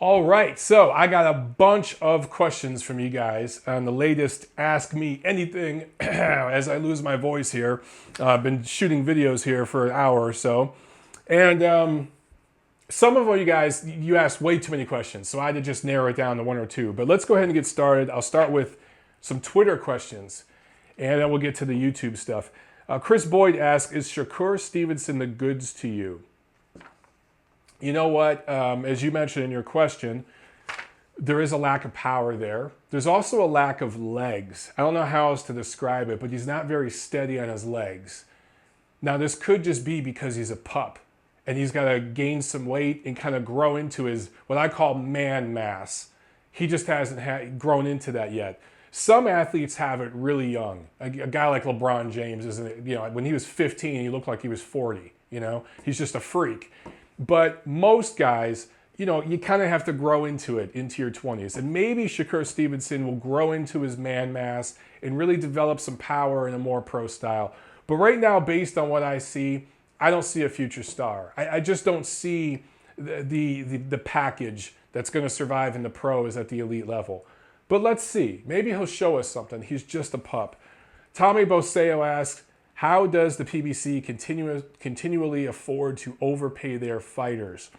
All right, so I got a bunch of questions from you guys on the latest Ask Me Anything as I lose my voice here. I've been shooting videos here for an hour or so. And some of you guys, you asked way too many questions, so I had to just narrow it down to one or two. But let's go ahead and get started. I'll start with some Twitter questions, and then we'll get to the YouTube stuff. Chris Boyd asks, is Shakur Stephenson the goods to you? You know what? As you mentioned in your question, there is a lack of power there. There's also a lack of legs. I don't know how else to describe it, but he's not very steady on his legs. Now, this could just be because he's a pup, and he's got to gain some weight and kind of grow into his, what I call man mass. He just hasn't grown into that yet. Some athletes have it really young. A guy like LeBron James, isn't, you know, when he was 15, he looked like he was 40, you know? He's just a freak. But most guys, you know, you kind of have to grow into it into your 20s. And maybe Shakur Stephenson will grow into his man mass and really develop some power in a more pro style. But right now, based on what I see, I don't see a future star. I just don't see the package that's going to survive in the pros at the elite level. But let's see. Maybe he'll show us something. He's just a pup. Tommy Boseo asks, how does the PBC continually afford to overpay their fighters?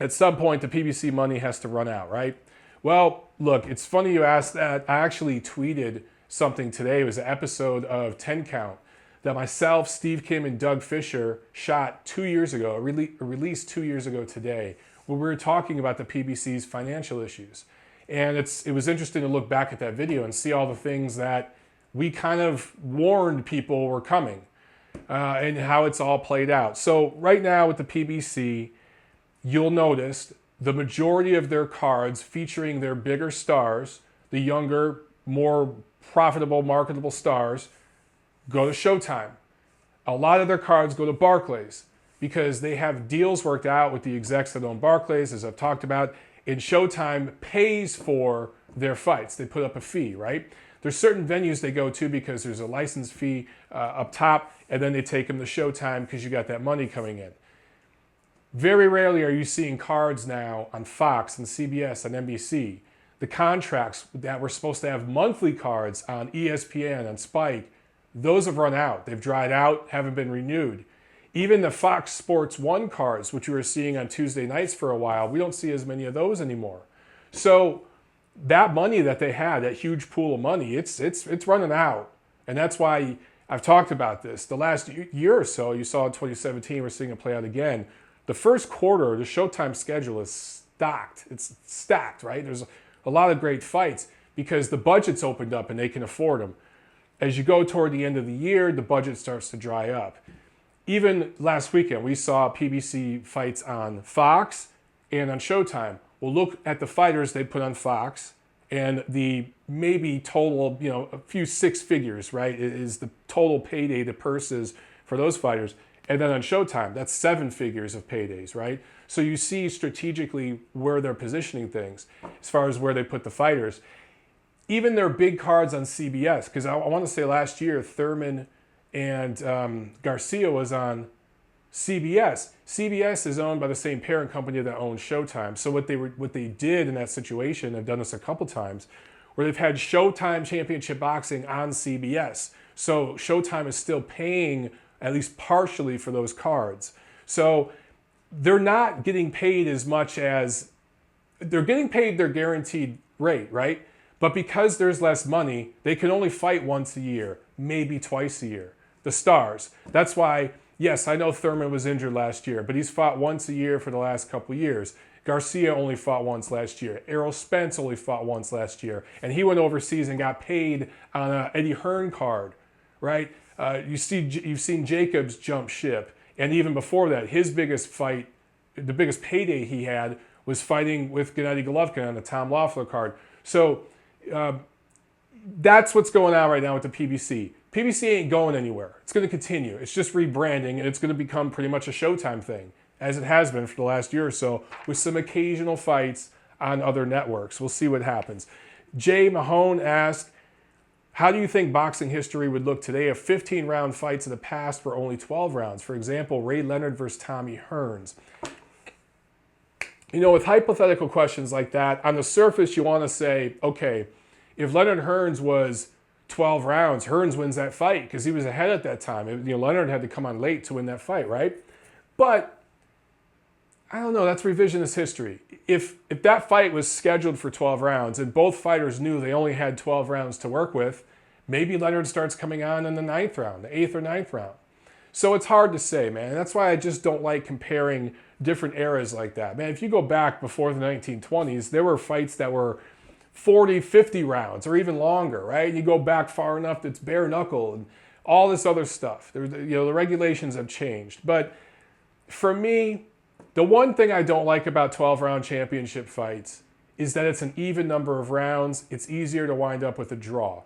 At some point, the PBC money has to run out, right? Well, look, it's funny you asked that. I actually tweeted something today. It was an episode of 10 Count that myself, Steve Kim, and Doug Fisher shot 2 years ago, released 2 years ago today, where we were talking about the PBC's financial issues. And it was interesting to look back at that video and see all the things that we kind of warned people were coming and how it's all played out. So right now with the PBC, you'll notice the majority of their cards featuring their bigger stars, the younger, more profitable, marketable stars, go to Showtime. A lot of their cards go to Barclays because they have deals worked out with the execs that own Barclays, as I've talked about, and Showtime pays for their fights. They put up a fee, right? There's certain venues they go to because there's a license fee up top, and then they take them to Showtime because you got that money coming in. Very rarely are you seeing cards now on Fox and CBS and NBC. The contracts that were supposed to have monthly cards on ESPN and Spike, those have run out. They've dried out, haven't been renewed. Even the Fox Sports 1 cards, which we were seeing on Tuesday nights for a while, we don't see as many of those anymore. So that money that they had, that huge pool of money, it's running out. And that's why I've talked about this. The last year or so, you saw in 2017, we're seeing it play out again. The first quarter, the Showtime schedule is stacked. It's stacked, right? There's a lot of great fights because the budget's opened up and they can afford them. As you go toward the end of the year, the budget starts to dry up. Even last weekend, we saw PBC fights on Fox and on Showtime. Well, look at the fighters they put on Fox and the maybe total, you know, a few six figures, right, is the total payday, the purses for those fighters. And then on Showtime, that's 7 figures of paydays, right? So you see strategically where they're positioning things as far as where they put the fighters. Even their big cards on CBS, because I want to say last year, Thurman and Garcia was on CBS. CBS is owned by the same parent company that owns Showtime. So what they did in that situation, I've done this a couple times, where they've had Showtime Championship Boxing on CBS. So Showtime is still paying at least partially for those cards. So they're not getting paid as much as, they're getting paid their guaranteed rate, right? But because there's less money, they can only fight once a year, maybe twice a year. The stars. That's why, yes, I know Thurman was injured last year, but he's fought once a year for the last couple of years. Garcia only fought once last year. Errol Spence only fought once last year. And he went overseas and got paid on an Eddie Hearn card, right? You've seen Jacobs jump ship. And even before that, his biggest fight, the biggest payday he had was fighting with Gennady Golovkin on the Tom Loeffler card. So that's what's going on right now with the PBC. PBC ain't going anywhere. It's going to continue. It's just rebranding, and it's going to become pretty much a Showtime thing, as it has been for the last year or so, with some occasional fights on other networks. We'll see what happens. Jay Mahone asked, how do you think boxing history would look today if 15-round fights in the past were only 12 rounds? For example, Ray Leonard versus Tommy Hearns. You know, with hypothetical questions like that, on the surface, you want to say, okay, if Leonard Hearns was 12 rounds, Hearns wins that fight because he was ahead at that time. You know, Leonard had to come on late to win that fight, right? But I don't know, that's revisionist history. If that fight was scheduled for 12 rounds and both fighters knew they only had 12 rounds to work with, maybe Leonard starts coming on in the 9th round, the 8th or 9th round. So it's hard to say, man. That's why I just don't like comparing different eras like that. Man, if you go back before the 1920s, there were fights that were 40, 50 rounds or even longer, right? You go back far enough that's bare knuckle and all this other stuff. You know, the regulations have changed. But for me, the one thing I don't like about 12-round championship fights is that it's an even number of rounds. It's easier to wind up with a draw.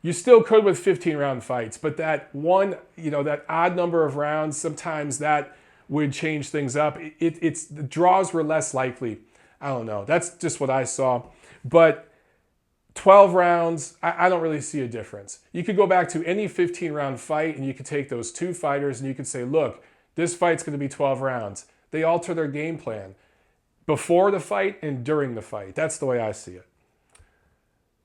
You still could with 15-round fights, but that one, you know, that odd number of rounds, sometimes that would change things up. The draws were less likely. I don't know. That's just what I saw. But 12 rounds, I don't really see a difference. You could go back to any 15-round fight and you could take those two fighters and you could say, look, this fight's going to be 12 rounds. They alter their game plan before the fight and during the fight. That's the way I see it.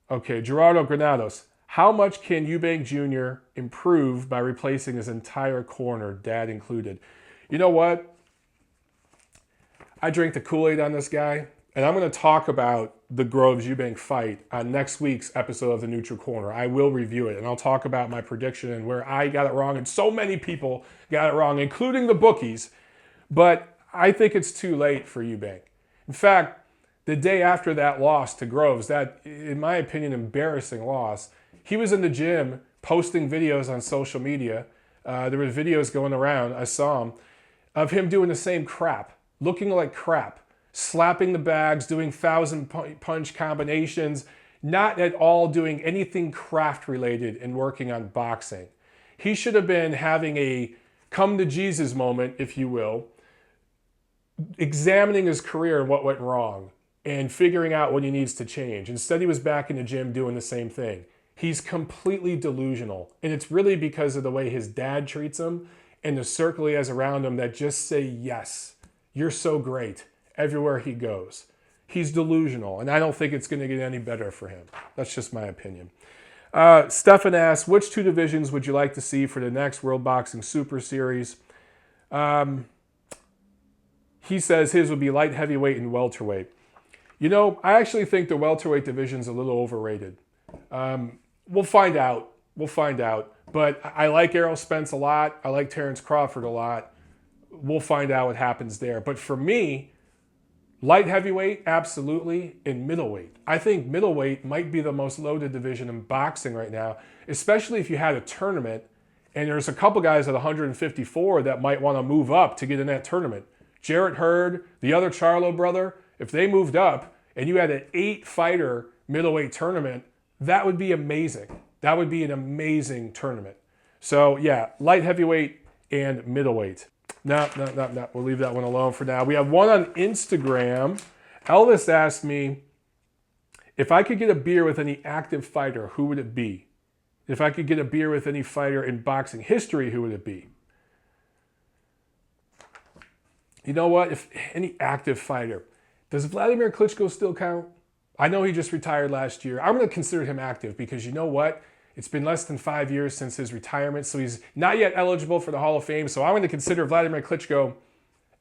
Okay, Gerardo Granados. How much can Eubank Jr. improve by replacing his entire corner, dad included? You know what? I drink the Kool-Aid on this guy, and I'm going to talk about the Groves-Eubank fight on next week's episode of the Neutral Corner. I will review it, and I'll talk about my prediction and where I got it wrong, and so many people got it wrong, including the bookies. But I think it's too late for Eubank. In fact, the day after that loss to Groves, that, in my opinion, embarrassing loss, he was in the gym posting videos on social media. There were videos going around, I saw him, of him doing the same crap, looking like crap, slapping the bags, doing 1,000-punch combinations, not at all doing anything craft-related and working on boxing. He should have been having a come-to-Jesus moment, if you will, examining his career and what went wrong and figuring out what he needs to change. Instead, he was back in the gym doing the same thing. He's completely delusional. And it's really because of the way his dad treats him and the circle he has around him that just say, yes, you're so great everywhere he goes. He's delusional, and I don't think it's going to get any better for him. That's just my opinion. Stefan asks, which two divisions would you like to see for the next World Boxing Super Series? He says his would be light heavyweight and welterweight. You know, I actually think the welterweight division's a little overrated. We'll find out. We'll find out. But I like Errol Spence a lot. I like Terrence Crawford a lot. We'll find out what happens there. But for me, light heavyweight, absolutely, and middleweight. I think middleweight might be the most loaded division in boxing right now, especially if you had a tournament and there's a couple guys at 154 that might want to move up to get in that tournament. Jarrett Hurd, the other Charlo brother, if they moved up and you had an 8-fighter middleweight tournament, that would be amazing. That would be an amazing tournament. So yeah, light heavyweight and middleweight. No. We'll leave that one alone for now. We have one on Instagram. Elvis asked me, if I could get a beer with any active fighter, who would it be? If I could get a beer with any fighter in boxing history, who would it be? You know what? If any active fighter. Does Vladimir Klitschko still count? I know he just retired last year. I'm going to consider him active because you know what? It's been less than 5 years since his retirement, so he's not yet eligible for the Hall of Fame. So I'm going to consider Vladimir Klitschko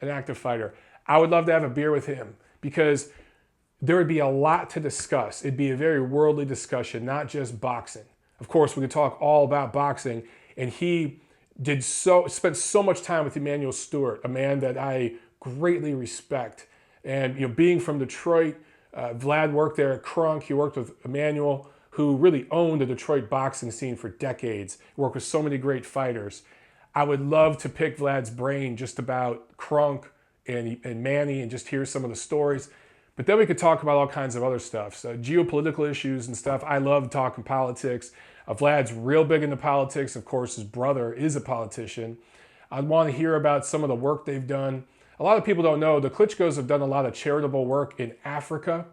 an active fighter. I would love to have a beer with him because there would be a lot to discuss. It'd be a very worldly discussion, not just boxing. Of course, we could talk all about boxing, and he spent so much time with Emanuel Stewart, a man that I greatly respect. And you know, being from Detroit, Vlad worked there at Crunk. He worked with Emanuel, who really owned the Detroit boxing scene for decades. Worked with so many great fighters. I would love to pick Vlad's brain just about Crunk and Manny and just hear some of the stories. But then we could talk about all kinds of other stuff. So geopolitical issues and stuff. I love talking politics. Vlad's real big into politics. Of course, his brother is a politician. I'd want to hear about some of the work they've done. A lot of people don't know the Klitschkos have done a lot of charitable work in Africa.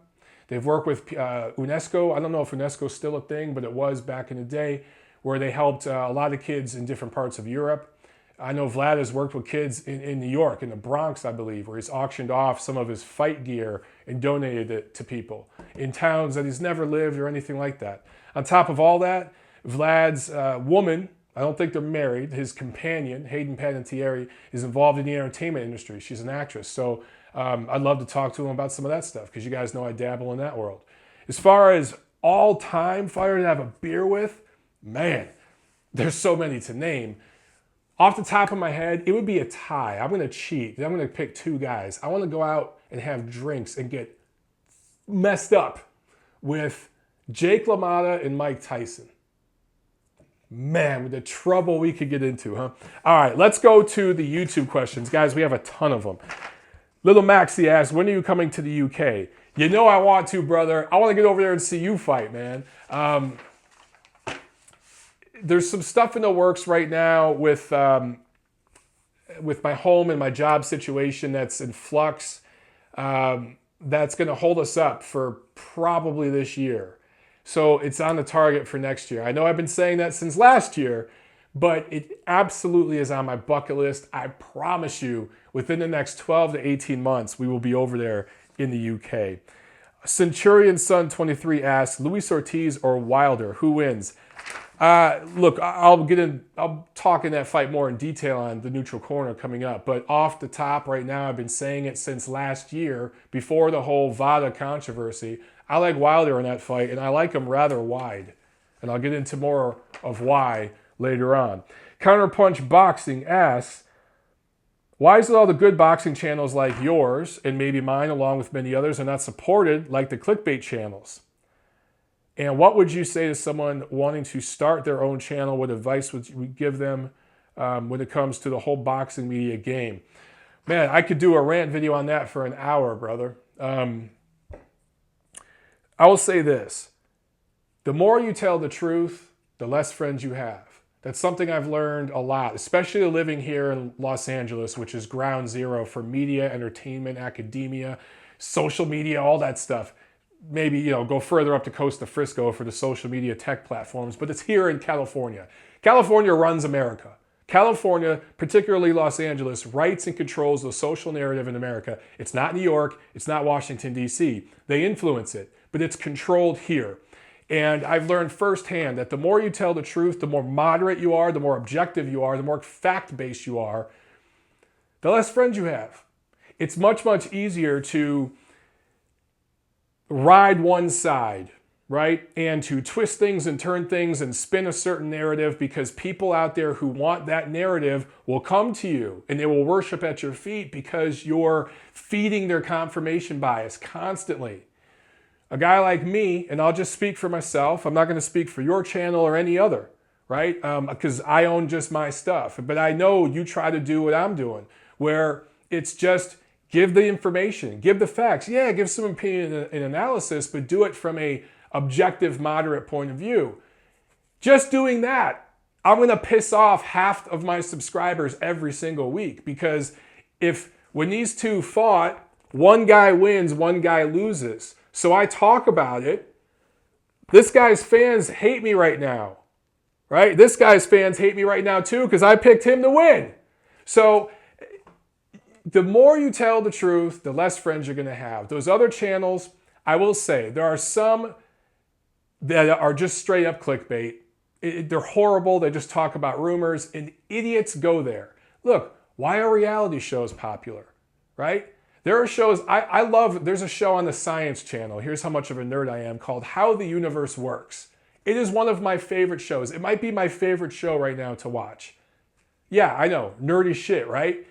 They've worked with UNESCO. I don't know if UNESCO is still a thing, but it was back in the day, where they helped a lot of kids in different parts of Europe. I know Vlad has worked with kids in New York, in the Bronx, I believe, where he's auctioned off some of his fight gear and donated it to people in towns that he's never lived or anything like that. On top of all that, Vlad's woman, I don't think they're married, his companion, Hayden Panettiere, is involved in the entertainment industry. She's an actress. So I'd love to talk to him about some of that stuff because you guys know I dabble in that world. As far as all-time fighter to have a beer with, man, there's so many to name. Off the top of my head, it would be a tie. I'm going to cheat. I'm going to pick two guys. I want to go out and have drinks and get messed up with Jake LaMotta and Mike Tyson. Man, with the trouble we could get into, huh? All right, let's go to the YouTube questions. Guys, we have a ton of them. Little Maxie asks, when are you coming to the UK? You know I want to, brother. I want to get over there and see you fight, man. There's some stuff in the works right now with my home and my job situation that's in flux. That's going to hold us up for probably this year. So it's on the target for next year. I know I've been saying that since last year, but it absolutely is on my bucket list. I promise you, within the next 12 to 18 months, we will be over there in the UK. Centurion Son 23 asks, Luis Ortiz or Wilder, who wins? Look, I'll talk in that fight more in detail on the neutral corner coming up. But off the top right now, I've been saying it since last year, before the whole VADA controversy. I like Wilder in that fight, and I like him rather wide. And I'll get into more of why later on. Counterpunch Boxing asks, why is it all the good boxing channels like yours, and maybe mine along with many others, are not supported like the clickbait channels? And what would you say to someone wanting to start their own channel? What advice would you give them when it comes to the whole boxing media game? Man, I could do a rant video on that for an hour, brother. I will say this. The more you tell the truth, the less friends you have. That's something I've learned a lot, especially living here in Los Angeles, which is ground zero for media, entertainment, academia, social media, all that stuff. Maybe, go further up to Costa Frisco for the social media tech platforms, but it's here in California. California runs America. California, particularly Los Angeles, writes and controls the social narrative in America. It's not New York. It's not Washington, D.C. They influence it, but it's controlled here. And I've learned firsthand that the more you tell the truth, the more moderate you are, the more objective you are, the more fact-based you are, the less friends you have. It's much, much easier to ride one side, right? And to twist things and turn things and spin a certain narrative, because people out there who want that narrative will come to you and they will worship at your feet because you're feeding their confirmation bias constantly. A guy like me, and I'll just speak for myself, I'm not going to speak for your channel or any other, right? Because I own just my stuff. But I know you try to do what I'm doing, where it's just give the information, give the facts. Yeah, give some opinion and analysis, but do it from a objective, moderate point of view. Just doing that, I'm going to piss off half of my subscribers every single week, because when these two fought, one guy wins, one guy loses. So I talk about it. This guy's fans hate me right now, right? This guy's fans hate me right now too, because I picked him to win. So the more you tell the truth, the less friends you're going to have. Those other channels, I will say, there are some that are just straight up clickbait. They're horrible. They just talk about rumors, and idiots go there. Look, why are reality shows popular, right? There are shows, I love, there's a show on the Science Channel, here's how much of a nerd I am, called How the Universe Works. It is one of my favorite shows. It might be my favorite show right now to watch. Yeah, I know, nerdy shit, right?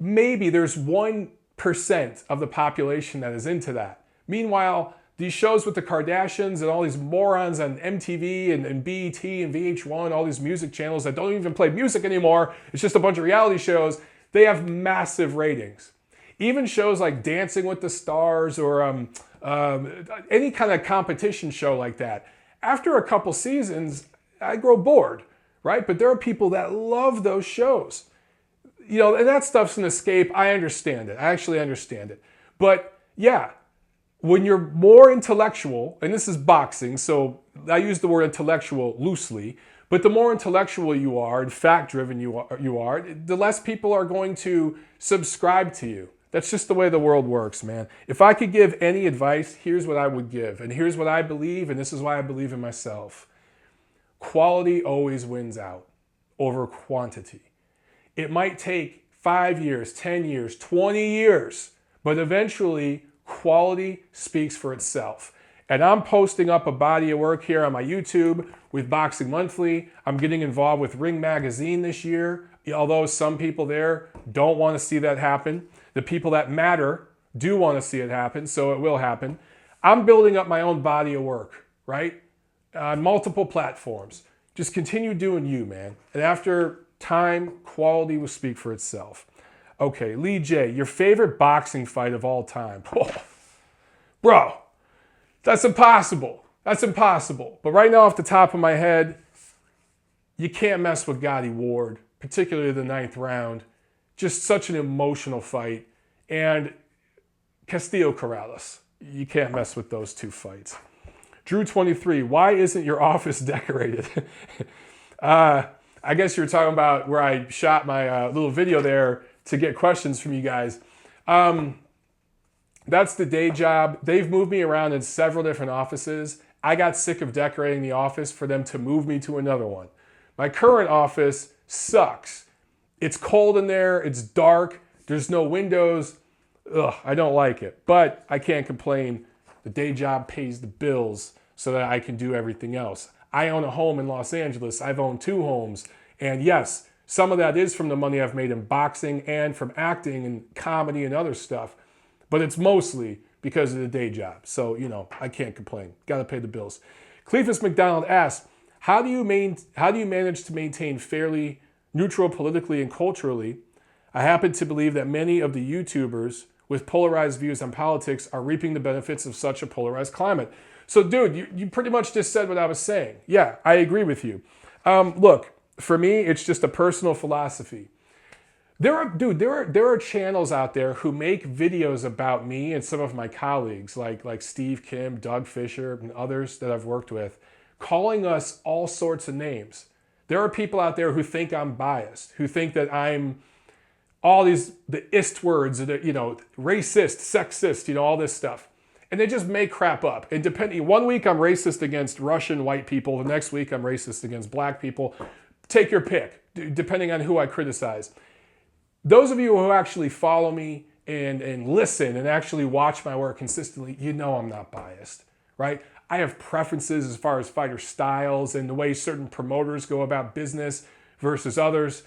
Maybe there's 1% of the population that is into that. Meanwhile, these shows with the Kardashians and all these morons on MTV and BET and VH1, all these music channels that don't even play music anymore, it's just a bunch of reality shows, they have massive ratings. Even shows like Dancing with the Stars or any kind of competition show like that, after a couple seasons, I grow bored, right? But there are people that love those shows. And that stuff's an escape. I understand it. I actually understand it. But yeah, When you're more intellectual, and this is boxing, so I use the word intellectual loosely, but the more intellectual you are and fact-driven you are, the less people are going to subscribe to you. That's just the way the world works, man. If I could give any advice, here's what I would give. And here's what I believe, and this is why I believe in myself. Quality always wins out over quantity. It might take 5 years, 10 years, 20 years, but eventually quality speaks for itself. And I'm posting up a body of work here on my YouTube with Boxing Monthly. I'm getting involved with Ring Magazine this year, although some people there don't want to see that happen. The people that matter do want to see it happen, so it will happen. I'm building up my own body of work, right? On multiple platforms. Just continue doing you, man. And after time, quality will speak for itself. Okay, Lee J, your favorite boxing fight of all time. Whoa. Bro, that's impossible. That's impossible. But right now, off the top of my head, you can't mess with Gotti Ward, particularly the 9th round. Just such an emotional fight. And Castillo Corrales. You can't mess with those two fights. Drew 23, why isn't your office decorated? I guess you were talking about where I shot my little video there to get questions from you guys. That's the day job. They've moved me around in several different offices. I got sick of decorating the office for them to move me to another one. My current office sucks. It's cold in there. It's dark. There's no windows. Ugh, I don't like it. But I can't complain. The day job pays the bills so that I can do everything else. I own a home in Los Angeles. I've owned 2 homes. And yes, some of that is from the money I've made in boxing and from acting and comedy and other stuff. But it's mostly because of the day job. So, you know, I can't complain. Got to pay the bills. Cletus McDonald asks, how do you manage to maintain fairly neutral politically and culturally? I happen to believe that many of the YouTubers with polarized views on politics are reaping the benefits of such a polarized climate. So, dude, you pretty much just said what I was saying. Yeah, I agree with you. Look, for me, it's just a personal philosophy. There are channels out there who make videos about me and some of my colleagues, like Steve Kim, Doug Fisher, and others that I've worked with, calling us all sorts of names. There are people out there who think I'm biased, who think that I'm all the ist words, you know, racist, sexist, you know, all this stuff. And they just make crap up. And depending, one week I'm racist against Russian white people, the next week I'm racist against black people. Take your pick, depending on who I criticize. Those of you who actually follow me and listen and actually watch my work consistently, you know I'm not biased, right? I have preferences as far as fighter styles and the way certain promoters go about business versus others.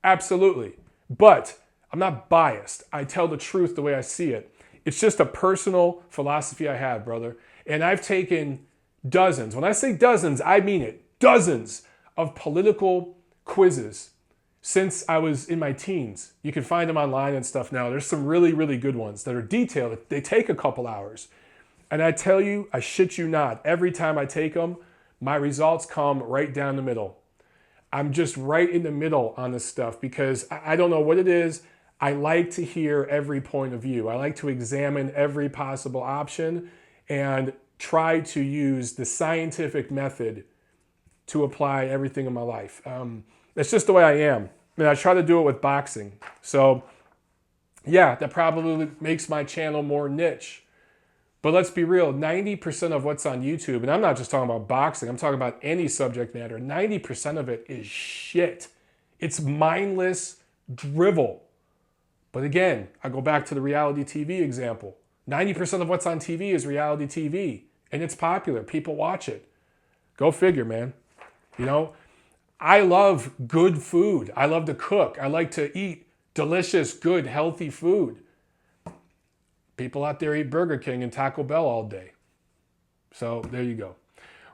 Absolutely. But I'm not biased. I tell the truth the way I see it. It's just a personal philosophy I have, brother. And I've taken dozens, when I say dozens, I mean it, dozens of political quizzes since I was in my teens. You can find them online and stuff now. There's some really, really good ones that are detailed. They take a couple hours. And I tell you, I shit you not, every time I take them, my results come right down the middle. I'm just right in the middle on this stuff because I don't know what it is. I like to hear every point of view. I like to examine every possible option and try to use the scientific method to apply everything in my life. That's just the way I am. And I try to do it with boxing. So yeah, that probably makes my channel more niche. But let's be real, 90% of what's on YouTube, and I'm not just talking about boxing, I'm talking about any subject matter, 90% of it is shit. It's mindless drivel. But again, I go back to the reality TV example. 90% of what's on TV is reality TV, and it's popular. People watch it. Go figure, man. You know, I love good food. I love to cook. I like to eat delicious, good, healthy food. People out there eat Burger King and Taco Bell all day. So there you go.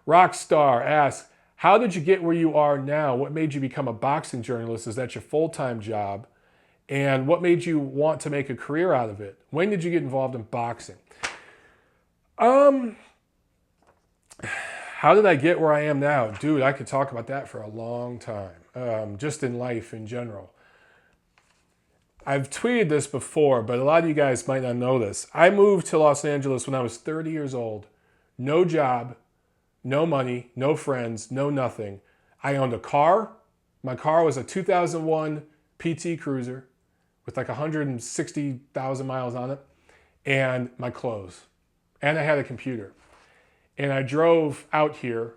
Rockstar asks, how did you get where you are now? What made you become a boxing journalist? Is that your full-time job? And what made you want to make a career out of it? When did you get involved in boxing? How did I get where I am now? Dude, I could talk about that for a long time. Just in life in general. I've tweeted this before, but a lot of you guys might not know this. I moved to Los Angeles when I was 30 years old. No job, no money, no friends, no nothing. I owned a car. My car was a 2001 PT Cruiser with like 160,000 miles on it, and my clothes. And I had a computer. And I drove out here,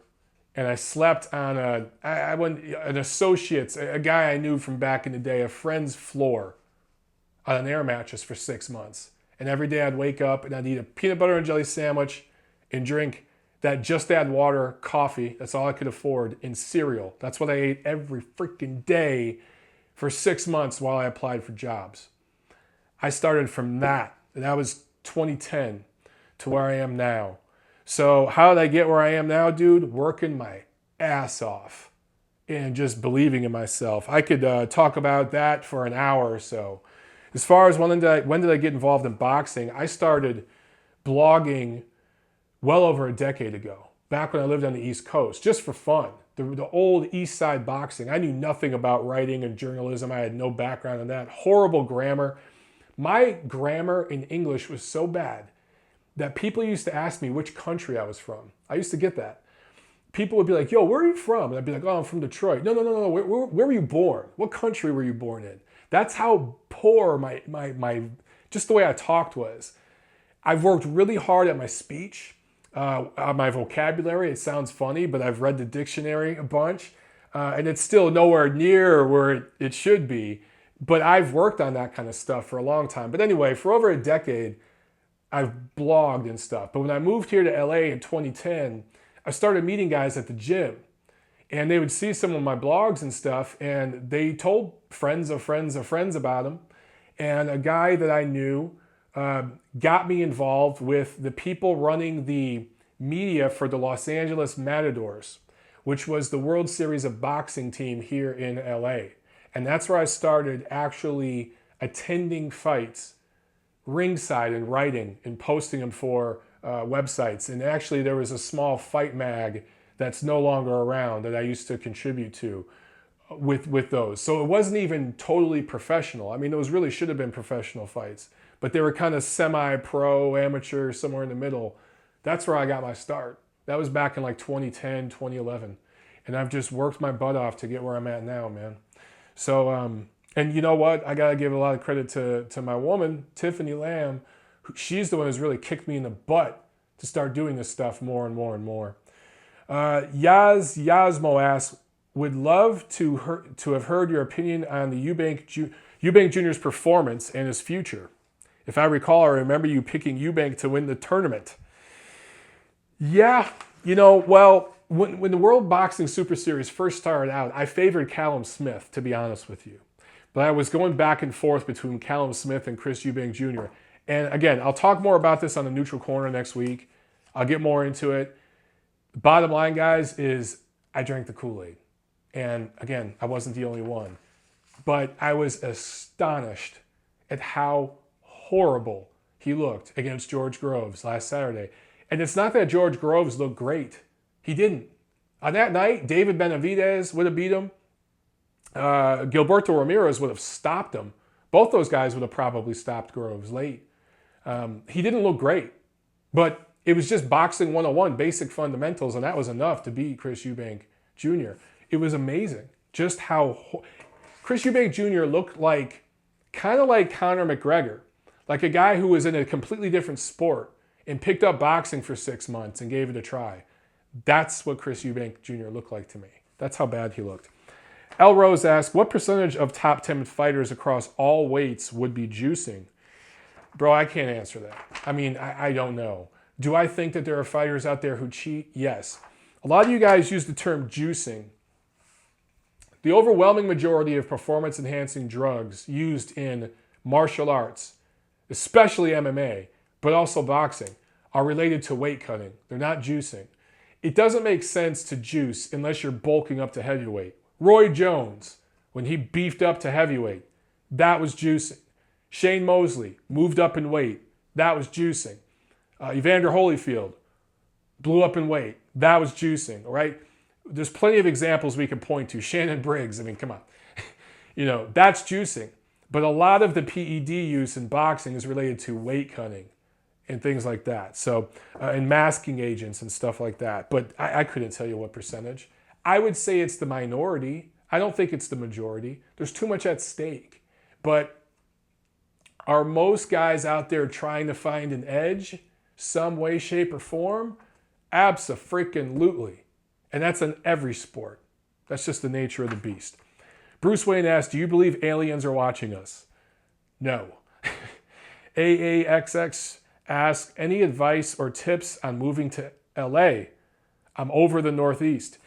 and I slept on an associate's, a guy I knew from back in the day, a friend's floor on an air mattress for 6 months. And every day I'd wake up and I'd eat a peanut butter and jelly sandwich and drink that just add water coffee. That's all I could afford, in cereal. That's what I ate every freaking day for 6 months while I applied for jobs. I started from that, and that was 2010, to where I am now. So how did I get where I am now, dude? Working my ass off and just believing in myself. I could talk about that for an hour or so. As far as when did I get involved in boxing, I started blogging well over a decade ago, back when I lived on the East Coast, just for fun. The old East Side boxing. I knew nothing about writing and journalism. I had no background in that. Horrible grammar. My grammar in English was so bad that people used to ask me which country I was from. I used to get that. People would be like, yo, where are you from? And I'd be like, oh, I'm from Detroit. No. Where were you born? What country were you born in? That's how poor my just the way I talked was. I've worked really hard at my speech, on my vocabulary. It sounds funny, but I've read the dictionary a bunch, and it's still nowhere near where it should be. But I've worked on that kind of stuff for a long time. But anyway, for over a decade, I've blogged and stuff. But when I moved here to LA in 2010, I started meeting guys at the gym. And they would see some of my blogs and stuff, and they told friends of friends of friends about them. And a guy that I knew got me involved with the people running the media for the Los Angeles Matadors, which was the World Series of Boxing team here in LA. And that's where I started actually attending fights ringside and writing and posting them for websites. And actually there was a small fight mag that's no longer around that I used to contribute to with those. So it wasn't even totally professional. I mean, those really should have been professional fights, but they were kind of semi-pro, amateur, somewhere in the middle. That's where I got my start. That was back in like 2010, 2011. And I've just worked my butt off to get where I'm at now, man. So, and you know what? I got to give a lot of credit to my woman, Tiffany Lamb. She's the one who's really kicked me in the butt to start doing this stuff more and more and more. Yasmo asks, would love to have heard your opinion on the Eubank Jr.'s performance and his future. If I recall, I remember you picking Eubank to win the tournament. Yeah, you know, well, when the World Boxing Super Series first started out, I favored Callum Smith, to be honest with you. But I was going back and forth between Callum Smith and Chris Eubank Jr. And again, I'll talk more about this on the Neutral Corner next week. I'll get more into it. Bottom line, guys, is I drank the Kool-Aid. And again, I wasn't the only one. But I was astonished at how horrible he looked against George Groves last Saturday. And it's not that George Groves looked great. He didn't. On that night, David Benavidez would have beat him. Gilberto Ramirez would have stopped him. Both those guys would have probably stopped Groves late. He didn't look great. But it was just boxing 101, basic fundamentals, and that was enough to beat Chris Eubank Jr. It was amazing just how Chris Eubank Jr. looked like, kind of like Conor McGregor, like a guy who was in a completely different sport and picked up boxing for 6 months and gave it a try. That's what Chris Eubank Jr. looked like to me. That's how bad he looked. L. Rose asked, what percentage of top 10 fighters across all weights would be juicing? Bro, I can't answer that. I mean, I don't know. Do I think that there are fighters out there who cheat? Yes. A lot of you guys use the term juicing. The overwhelming majority of performance-enhancing drugs used in martial arts, especially MMA, but also boxing, are related to weight cutting. They're not juicing. It doesn't make sense to juice unless you're bulking up to heavyweight. Roy Jones, when he beefed up to heavyweight, that was juicing. Shane Mosley moved up in weight. That was juicing. Evander Holyfield blew up in weight. That was juicing, all right? There's plenty of examples we can point to. Shannon Briggs, I mean, come on. You know, that's juicing. But a lot of the PED use in boxing is related to weight cutting and things like that. So, and masking agents and stuff like that. But I couldn't tell you what percentage. I would say it's the minority. I don't think it's the majority. There's too much at stake. But are most guys out there trying to find an edge, some way, shape, or form? Abso-freaking-lutely. And that's in every sport. That's just the nature of the beast. Bruce Wayne asked, do you believe aliens are watching us? No. AAXX asked, any advice or tips on moving to LA? I'm over the Northeast.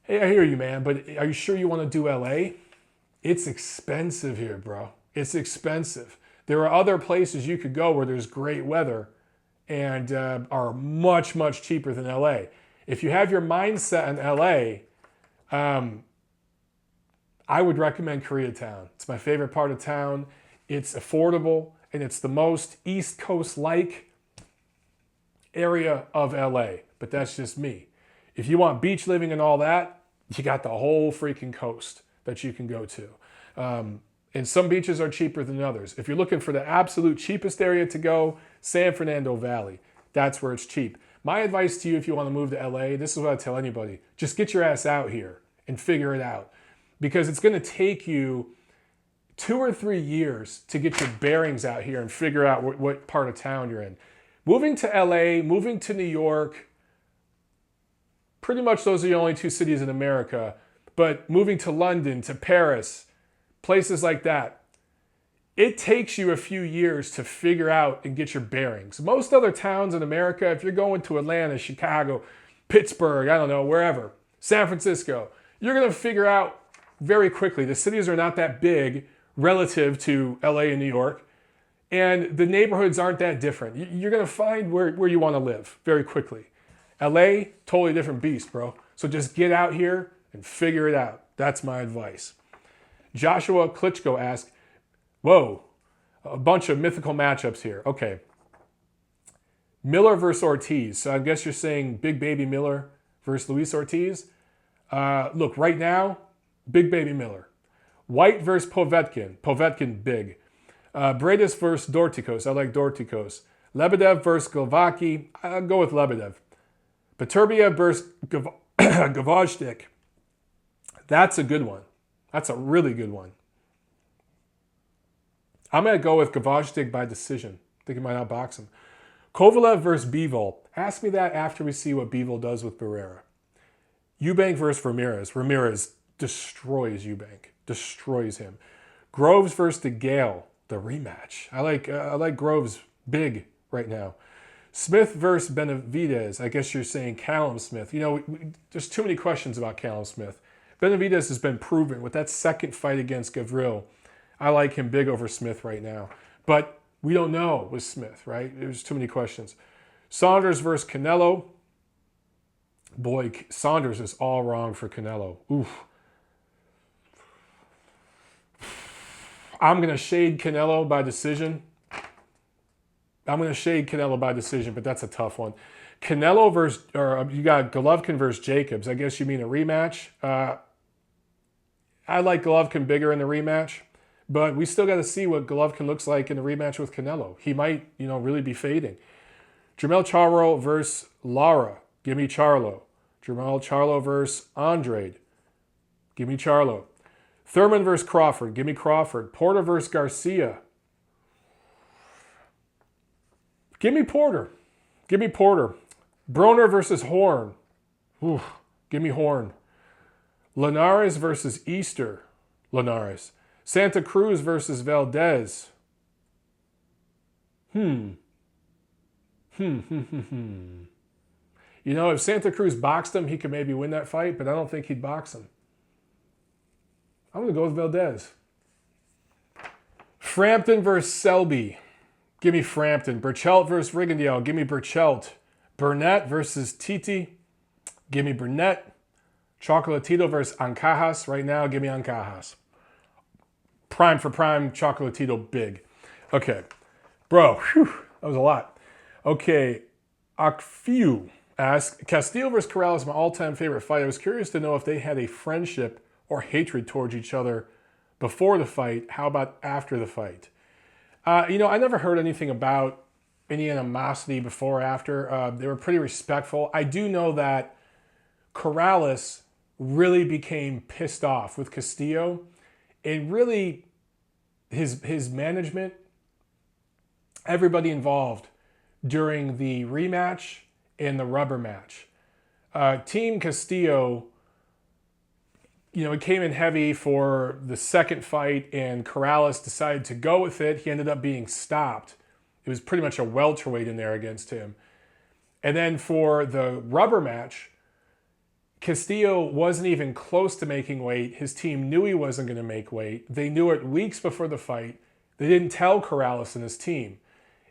Hey, I hear you, man, but are you sure you want to do LA? It's expensive here, bro. It's expensive. There are other places you could go where there's great weather and are much, much cheaper than LA. If you have your mindset in LA, I would recommend Koreatown. It's my favorite part of town. It's affordable, and it's the most East Coast-like area of LA. But that's just me. If you want beach living and all that, you got the whole freaking coast that you can go to. And some beaches are cheaper than others. If you're looking for the absolute cheapest area to go, San Fernando Valley. That's where it's cheap. My advice to you if you want to move to LA, this is what I tell anybody. Just get your ass out here and figure it out. Because it's going to take you 2 or 3 years to get your bearings out here and figure out what part of town you're in. Moving to LA, moving to New York, pretty much those are the only 2 cities in America. But moving to London, to Paris, places like that, it takes you a few years to figure out and get your bearings. Most other towns in America, if you're going to Atlanta, Chicago, Pittsburgh, I don't know, wherever, San Francisco, you're going to figure out very quickly. The cities are not that big relative to LA and New York, and the neighborhoods aren't that different. You're going to find where you want to live very quickly. LA, totally different beast, bro. So just get out here and figure it out. That's my advice. Joshua Klitschko asked, whoa, a bunch of mythical matchups here. Okay. Miller versus Ortiz. So I guess you're saying Big Baby Miller versus Luis Ortiz. Look, right now, Big Baby Miller. White versus Povetkin. Povetkin, big. Bradis versus Dorticos. I like Dorticos. Lebedev versus Golovkin. I'll go with Lebedev. Beterbiev versus Gvozdyk. That's a good one. That's a really good one. I'm going to go with Gvozdyk by decision. I think he might outbox him. Kovalev versus Bivol. Ask me that after we see what Bivol does with Barrera. Eubank versus Ramirez. Ramirez destroys Eubank. Destroys him. Groves versus DeGale. The rematch. I like Groves big right now. Smith versus Benavidez. I guess you're saying Callum Smith. You know, there's too many questions about Callum Smith. Benavidez has been proven with that second fight against Gavril. I like him big over Smith right now. But we don't know with Smith, right? There's too many questions. Saunders versus Canelo. Boy, Saunders is all wrong for Canelo. Oof. I'm going to shade Canelo by decision. But that's a tough one. Canelo versus, or you got Golovkin versus Jacobs. I guess you mean a rematch. I like Golovkin bigger in the rematch, but we still got to see what Golovkin looks like in the rematch with Canelo. He might, really be fading. Jermell Charlo versus Lara. Give me Charlo. Jermell Charlo versus Andrade. Give me Charlo. Thurman versus Crawford. Give me Crawford. Porter versus Garcia. Give me Porter. Broner versus Horn. Ooh, give me Horn. Linares versus Easter. Linares. Santa Cruz versus Valdez. If Santa Cruz boxed him, he could maybe win that fight, but I don't think he'd box him. I'm going to go with Valdez. Frampton versus Selby. Give me Frampton. Burchelt versus Rigondeaux. Give me Burchelt. Burnett versus Titi. Give me Burnett. Chocolatito versus Ancajas. Right now, give me Ancajas. Prime for prime, Chocolatito big. Okay. Bro, that was a lot. Okay. Akfiu asks, Castillo versus Corrales is my all-time favorite fight. I was curious to know if they had a friendship or hatred towards each other before the fight? How about after the fight? You know, I never heard anything about any animosity before or after. They were pretty respectful. I do know that Corrales really became pissed off with Castillo, and really his management, everybody involved during the rematch and the rubber match. Team Castillo, you know, it came in heavy for the second fight, and Corrales decided to go with it. He ended up being stopped. It was pretty much a welterweight in there against him. And then for the rubber match, Castillo wasn't even close to making weight. His team knew he wasn't going to make weight. They knew it weeks before the fight. They didn't tell Corrales and his team.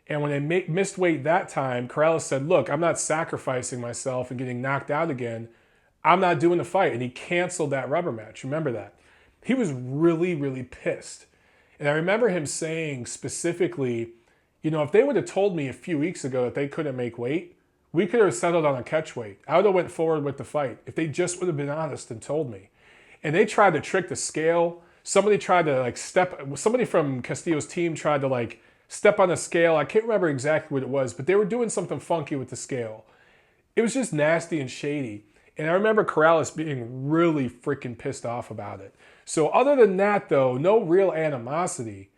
And when they missed weight that time, Corrales said, look, I'm not sacrificing myself and getting knocked out again. I'm not doing the fight. And he canceled that rubber match. Remember that. He was really, really pissed. And I remember him saying specifically, you know, if they would have told me a few weeks ago that they couldn't make weight, we could have settled on a catch weight. I would have went forward with the fight if they just would have been honest and told me. And they tried to trick the scale. Somebody tried to somebody from Castillo's team tried to step on the scale. I can't remember exactly what it was, but they were doing something funky with the scale. It was just nasty and shady. And I remember Corrales being really freaking pissed off about it. So other than that, though, no real animosity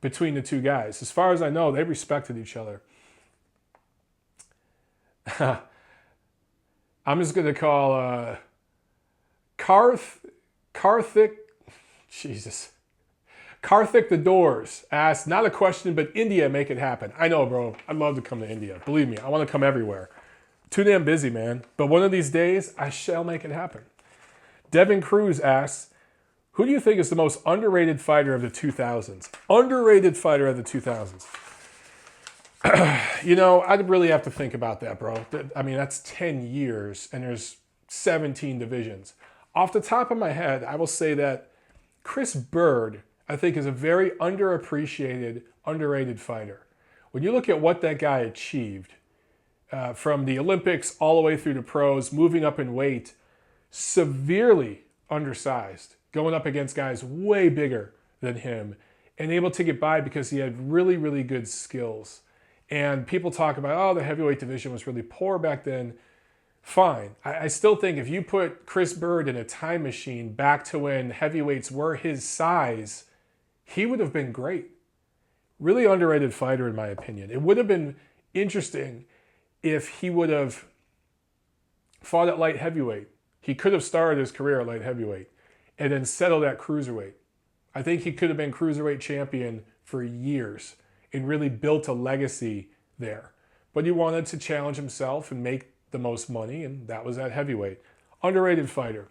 between the two guys. As far as I know, they respected each other. I'm just going to call Karthik, Jesus. Karthik the Doors asked, not a question, but India, make it happen. I know, bro. I'd love to come to India. Believe me, I want to come everywhere. Too damn busy, man. But one of these days, I shall make it happen. Devin Cruz asks, who do you think is the most underrated fighter of the 2000s? Underrated fighter of the 2000s. You know, I'd really have to think about that, bro. I mean, that's 10 years, and there's 17 divisions. Off the top of my head, I will say that Chris Bird, I think, is a very underappreciated, underrated fighter. When you look at what that guy achieved, from the Olympics all the way through the pros, moving up in weight, severely undersized, going up against guys way bigger than him, and able to get by because he had really, really good skills. And people talk about, oh, the heavyweight division was really poor back then. Fine. I still think if you put Chris Bird in a time machine back to when heavyweights were his size, he would have been great. Really underrated fighter, in my opinion. It would have been interesting if he would have fought at light heavyweight. He could have started his career at light heavyweight and then settled at cruiserweight. I think he could have been cruiserweight champion for years and really built a legacy there. But he wanted to challenge himself and make the most money, and that was at heavyweight. Underrated fighter.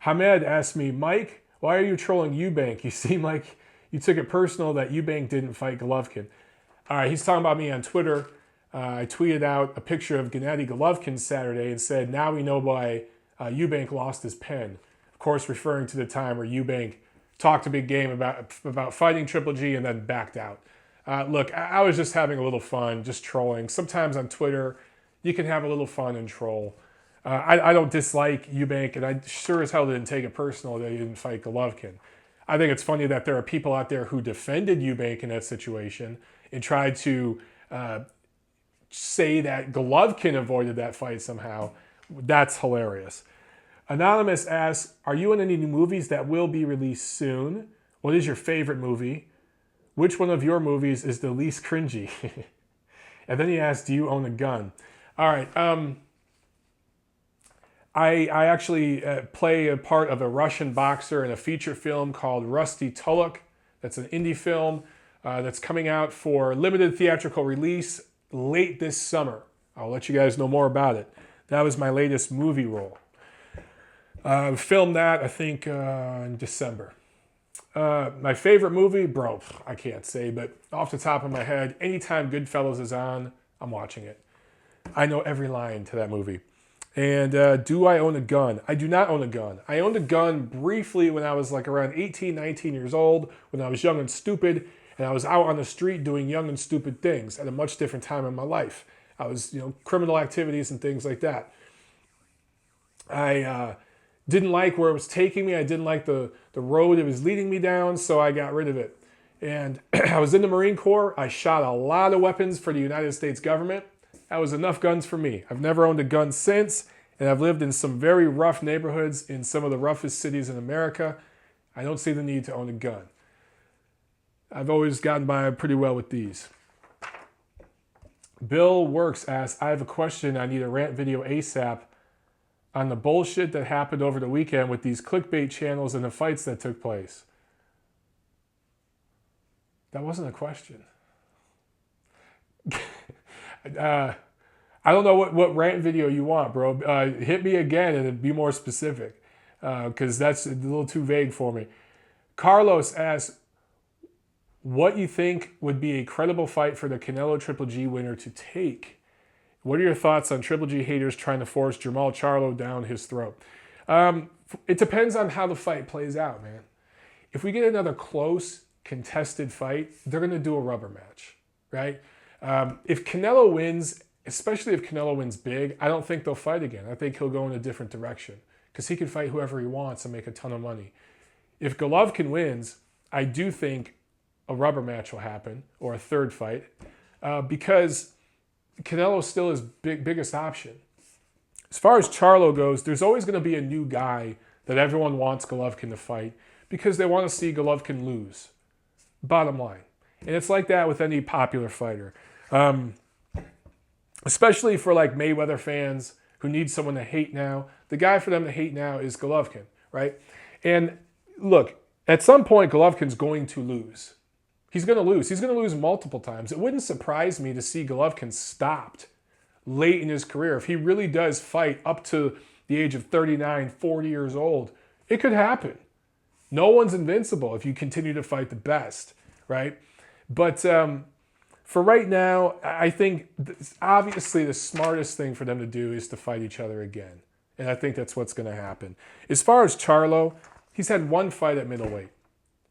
Hamed asked me, Mike, why are you trolling Eubank? You seem like you took it personal that Eubank didn't fight Golovkin. All right, he's talking about me on Twitter. I tweeted out a picture of Gennady Golovkin Saturday and said, now we know why Eubank lost his pen. Of course, referring to the time where Eubank talked a big game about fighting Triple G and then backed out. Look, I was just having a little fun, just trolling. Sometimes on Twitter, you can have a little fun and troll. I don't dislike Eubank, and I sure as hell didn't take it personal that he didn't fight Golovkin. I think it's funny that there are people out there who defended Eubank in that situation and tried to say that Golovkin avoided that fight somehow. That's hilarious. Anonymous asks, are you in any new movies that will be released soon? What is your favorite movie? Which one of your movies is the least cringy? And then he asks, do you own a gun? All right. I actually play a part of a Russian boxer in a feature film called Rusty Tullock. That's an indie film that's coming out for limited theatrical release late this summer. I'll let you guys know more about it. That was my latest movie role. Filmed that, I think, in December. My favorite movie, bro, I can't say, but off the top of my head, anytime Goodfellas is on, I'm watching it. I know every line to that movie. And do I own a gun? I do not own a gun. I owned a gun briefly when I was like around 18, 19 years old, when I was young and stupid, and I was out on the street doing young and stupid things at a much different time in my life. I was, criminal activities and things like that. I Didn't like where it was taking me. I didn't like the road it was leading me down, so I got rid of it. And I was in the Marine Corps. I shot a lot of weapons for the United States government. That was enough guns for me. I've never owned a gun since, and I've lived in some very rough neighborhoods in some of the roughest cities in America. I don't see the need to own a gun. I've always gotten by pretty well with these. Bill Works asks, I have a question. I need a rant video ASAP on the bullshit that happened over the weekend with these clickbait channels and the fights that took place. That wasn't a question. I don't know what rant video you want, bro. Hit me again and be more specific, because that's a little too vague for me. Carlos asks, what you think would be a credible fight for the Canelo Triple G winner to take? What are your thoughts on Triple G haters trying to force Jermall Charlo down his throat? It depends on how the fight plays out, man. If we get another close, contested fight, they're going to do a rubber match, right? If Canelo wins, especially if Canelo wins big, I don't think they'll fight again. I think he'll go in a different direction because he can fight whoever he wants and make a ton of money. If Golovkin wins, I do think a rubber match will happen or a third fight because Canelo's still his biggest option. As far as Charlo goes, there's always going to be a new guy that everyone wants Golovkin to fight because they want to see Golovkin lose. Bottom line. And it's like that with any popular fighter. Especially for like Mayweather fans who need someone to hate now. The guy for them to hate now is Golovkin, right? And look, at some point Golovkin's going to lose. He's going to lose. He's going to lose multiple times. It wouldn't surprise me to see Golovkin stopped late in his career. If he really does fight up to the age of 39, 40 years old, it could happen. No one's invincible if you continue to fight the best, right? But for right now, I think obviously the smartest thing for them to do is to fight each other again. And I think that's what's going to happen. As far as Charlo, he's had one fight at middleweight.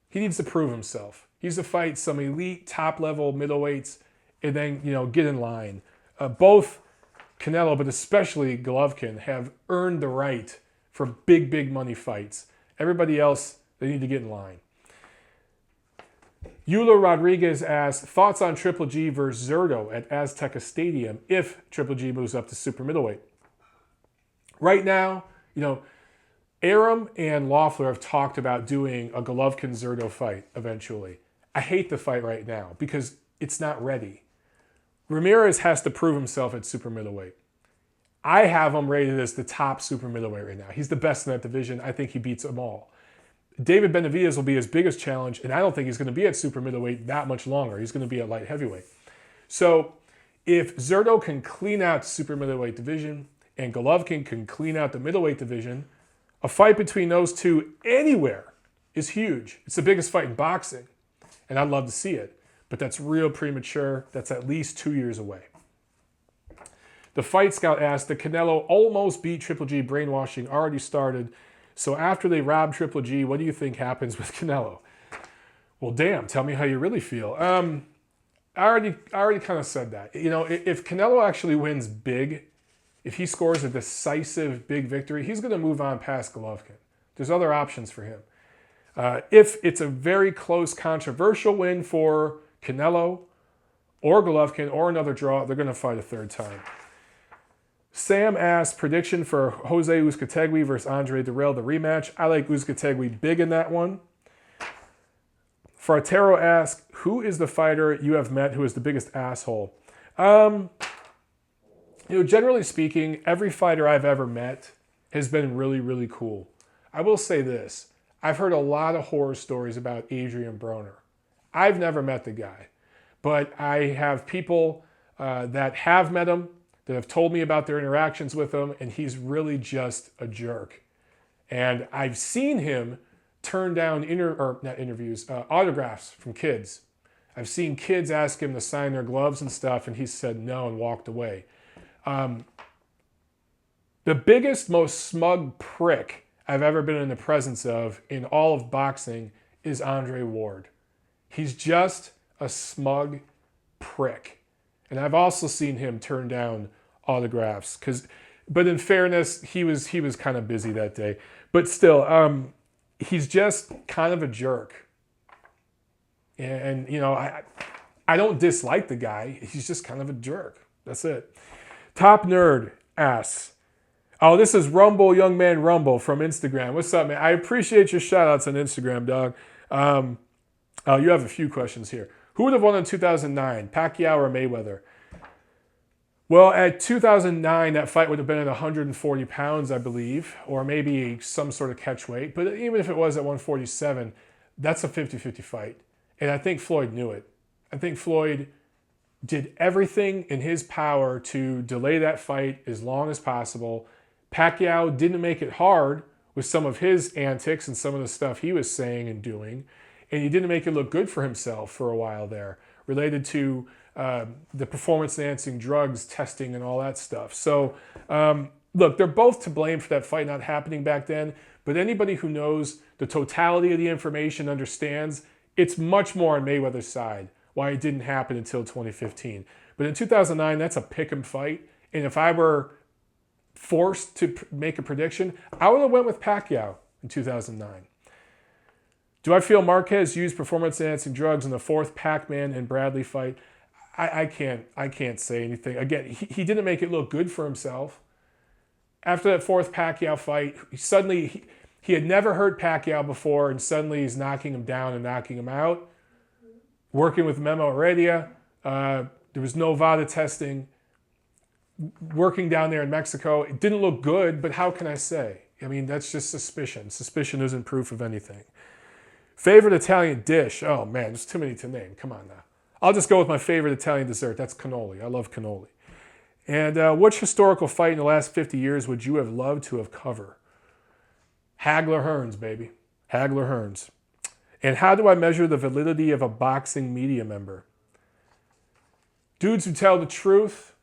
He needs to prove himself. He needs to fight some elite, top-level middleweights and then, get in line. Both Canelo, but especially Golovkin, have earned the right for big, big money fights. Everybody else, they need to get in line. Euler Rodriguez asks, thoughts on Triple G versus Zurdo at Azteca Stadium if Triple G moves up to super middleweight? Right now, Arum and Loeffler have talked about doing a Golovkin-Zurdo fight eventually. I hate the fight right now because it's not ready. Ramirez has to prove himself at super middleweight. I have him rated as the top super middleweight right now. He's the best in that division. I think he beats them all. David Benavidez will be his biggest challenge, and I don't think he's going to be at super middleweight that much longer. He's going to be at light heavyweight. So if Zurdo can clean out the super middleweight division and Golovkin can clean out the middleweight division, a fight between those two anywhere is huge. It's the biggest fight in boxing, and I'd love to see it. But that's real premature. That's at least 2 years away. The Fight Scout asked, the Canelo almost beat Triple G brainwashing already started. So after they rob Triple G, what do you think happens with Canelo? Well, damn, tell me how you really feel. I already kind of said that. If Canelo actually wins big, if he scores a decisive big victory, he's going to move on past Golovkin. There's other options for him. If it's a very close, controversial win for Canelo or Golovkin or another draw, they're going to fight a third time. Sam asked, prediction for Jose Uzcategui versus Andre Dirrell, the rematch. I like Uzcategui big in that one. Fratero asked, who is the fighter you have met who is the biggest asshole? Generally speaking, every fighter I've ever met has been really, really cool. I will say this. I've heard a lot of horror stories about Adrian Broner. I've never met the guy, but I have people that have met him, that have told me about their interactions with him, and he's really just a jerk. And I've seen him turn down autographs from kids. I've seen kids ask him to sign their gloves and stuff, and he said no and walked away. The biggest, most smug prick I've ever been in the presence of in all of boxing is Andre Ward. He's just a smug prick. And I've also seen him turn down autographs because but in fairness, he was kind of busy that day. But still, he's just kind of a jerk. And you know, I don't dislike the guy. He's just kind of a jerk. That's it. Top Nerd asks, oh, this is Rumble, Young Man Rumble from Instagram. What's up, man? I appreciate your shout-outs on Instagram, dog. Oh, you have a few questions here. Who would have won in 2009, Pacquiao or Mayweather? Well, at 2009, that fight would have been at 140 pounds, I believe, or maybe some sort of catch weight. But even if it was at 147, that's a 50-50 fight. And I think Floyd knew it. I think Floyd did everything in his power to delay that fight as long as possible. Pacquiao didn't make it hard with some of his antics and some of the stuff he was saying and doing. And he didn't make it look good for himself for a while there, related to the performance-enhancing drugs testing and all that stuff. So, look, they're both to blame for that fight not happening back then. But anybody who knows the totality of the information understands it's much more on Mayweather's side why it didn't happen until 2015. But in 2009, that's a pick'em fight. And if I were forced to make a prediction, I would have went with Pacquiao in 2009. Do I feel Marquez used performance-enhancing drugs in the fourth Pac-Man and Bradley fight? I can't say anything. Again, he didn't make it look good for himself. After that fourth Pacquiao fight, he had never hurt Pacquiao before, and suddenly he's knocking him down and knocking him out. Working with Memo Heredia, there was no VADA testing. Working down there in Mexico, it didn't look good, but how can I say? I mean, that's just suspicion. Suspicion isn't proof of anything. Favorite Italian dish? Oh man, there's too many to name. Come on now. I'll just go with my favorite Italian dessert. That's cannoli. I love cannoli. And which historical fight in the last 50 years would you have loved to have covered? Hagler Hearns, baby. Hagler Hearns. And how do I measure the validity of a boxing media member? Dudes who tell the truth,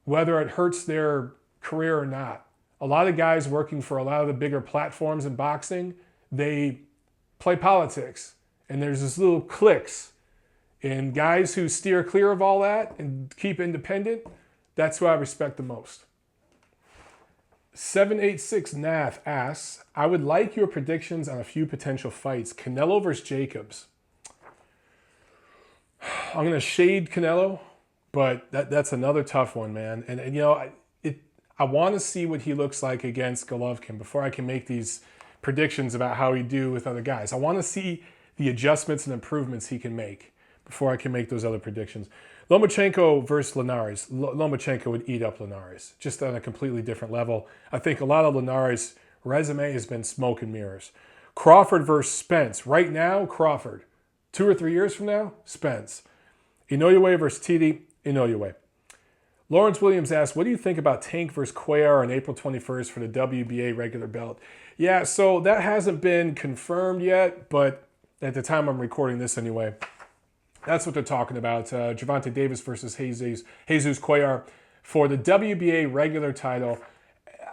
whether it hurts their career or not. A lot of guys working for a lot of the bigger platforms in boxing, they play politics. And there's this little cliques. And guys who steer clear of all that and keep independent, that's who I respect the most. 786 Nath asks, I would like your predictions on a few potential fights. Canelo versus Jacobs. I'm going to shade Canelo, but that's another tough one, man. And you know, I want to see what he looks like against Golovkin before I can make these predictions about how he do with other guys. I want to see the adjustments and improvements he can make before I can make those other predictions. Lomachenko versus Linares. Lomachenko would eat up Linares, just on a completely different level. I think a lot of Linares' resume has been smoke and mirrors. Crawford versus Spence. Right now, Crawford. 2 or 3 years from now, Spence. Inoue versus Titi. Inoue. Lawrence Williams asks, what do you think about Tank versus Cuellar on April 21st for the WBA regular belt? Yeah, so that hasn't been confirmed yet, but at the time I'm recording this anyway, that's what they're talking about. Gervonta Davis versus Jesus Cuellar for the WBA regular title.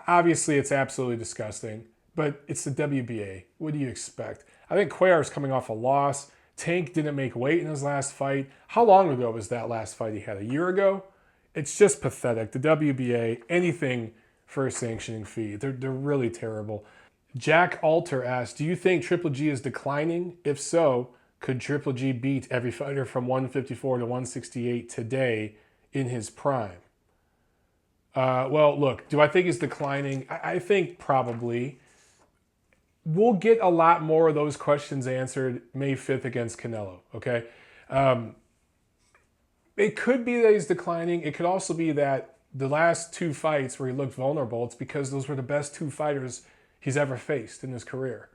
Obviously, it's absolutely disgusting, but it's the WBA. What do you expect? I think Cuellar is coming off a loss. Tank didn't make weight in his last fight. How long ago was that last fight he had? A year ago? It's just pathetic. The WBA, anything for a sanctioning fee. They're really terrible. Jack Alter asks, do you think Triple G is declining? If so, could Triple G beat every fighter from 154 to 168 today in his prime? Well, look, do I think he's declining? I think probably. We'll get a lot more of those questions answered May 5th against Canelo, okay? It could be that he's declining. It could also be that the last 2 fights where he looked vulnerable, it's because those were the best 2 fighters he's ever faced in his career.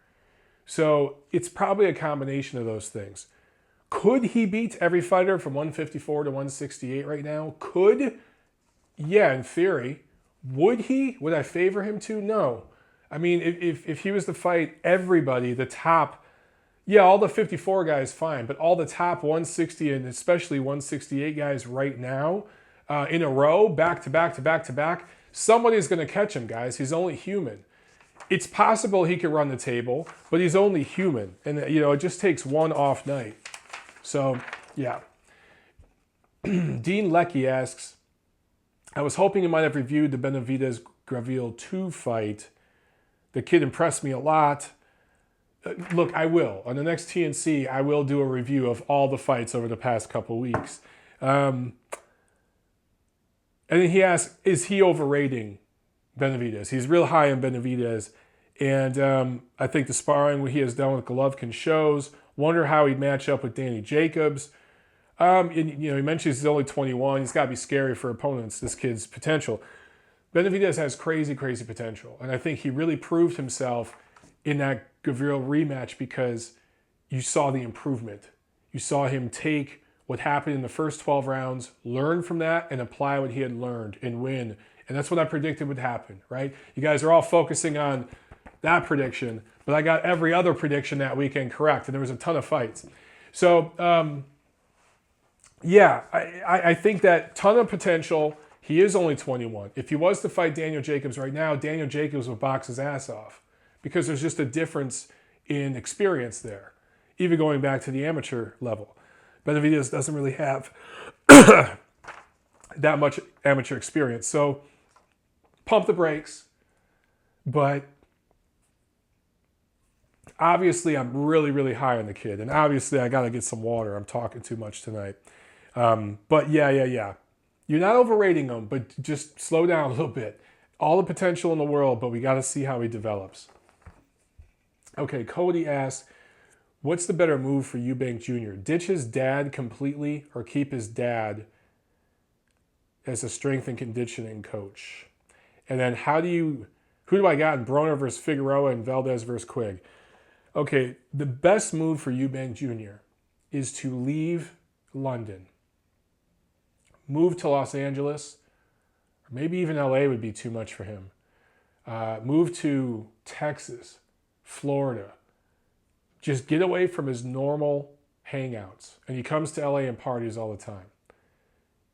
So it's probably a combination of those things. Could he beat every fighter from 154 to 168 right now? Could? Yeah, in theory. Would he? Would I favor him to? No. I mean, if he was to fight everybody, the top, yeah, all the 54 guys, fine, but all the top 160 and especially 168 guys right now in a row, back to back to back to back, somebody's going to catch him, guys. He's only human. It's possible he could run the table, but he's only human. And, you know, it just takes one off night. So, yeah. Dean Leckie asks, I was hoping you might have reviewed the Benavidez-Gravil 2 fight. The kid impressed me a lot. Look, I will. On the next TNC, I will do a review of all the fights over the past couple weeks. And then he asked, is he overrating Benavidez? He's real high on Benavidez. And I think the sparring he has done with Golovkin shows. Wonder how he'd match up with Danny Jacobs. He mentions he's only 21. He's got to be scary for opponents, this kid's potential. Benavidez has crazy, crazy potential. And I think he really proved himself in that Gavril rematch because you saw the improvement. You saw him take what happened in the first 12 rounds, learn from that, and apply what he had learned and win. And that's what I predicted would happen, right? You guys are all focusing on that prediction, but I got every other prediction that weekend correct, and there was a ton of fights. So, I think that ton of potential. He is only 21. If he was to fight Daniel Jacobs right now, Daniel Jacobs would box his ass off because there's just a difference in experience there, even going back to the amateur level. Benavidez doesn't really have that much amateur experience. So pump the brakes, but obviously I'm really, really high on the kid. And obviously I got to get some water. I'm talking too much tonight. But yeah. You're not overrating him, but just slow down a little bit. All the potential in the world, but we got to see how he develops. Okay, Cody asks, what's the better move for Eubank Jr.? Ditch his dad completely or keep his dad as a strength and conditioning coach? And then who do I got in Broner versus Figueroa and Valdez versus Quigg? Okay, the best move for Eubank Jr. is to leave London. Move to Los Angeles, or maybe even LA would be too much for him. Move to Texas, Florida. Just get away from his normal hangouts. And he comes to LA and parties all the time.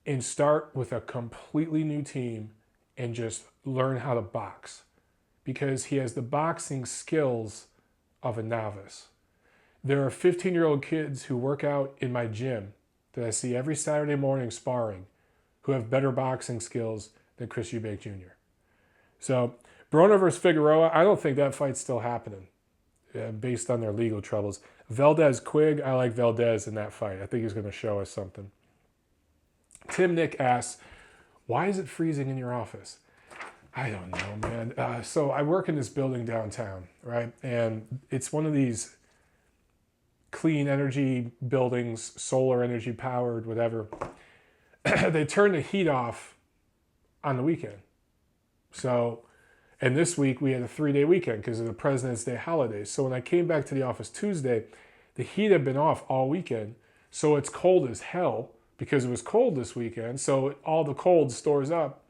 And start with a completely new team and just learn how to box. Because he has the boxing skills of a novice. There are 15-year-old kids who work out in my gym that I see every Saturday morning sparring who have better boxing skills than Chris Eubank Jr. So, Broner versus Figueroa, I don't think that fight's still happening based on their legal troubles. Valdez Quigg, I like Valdez in that fight. I think he's going to show us something. Tim Nick asks, why is it freezing in your office? I don't know, man. So I work in this building downtown, right? And it's one of these clean energy buildings, solar energy powered, whatever. They turn the heat off on the weekend. So, and this week we had a 3-day weekend because of the President's Day holidays. So when I came back to the office Tuesday, the heat had been off all weekend. So it's cold as hell because it was cold this weekend. So all the cold stores up.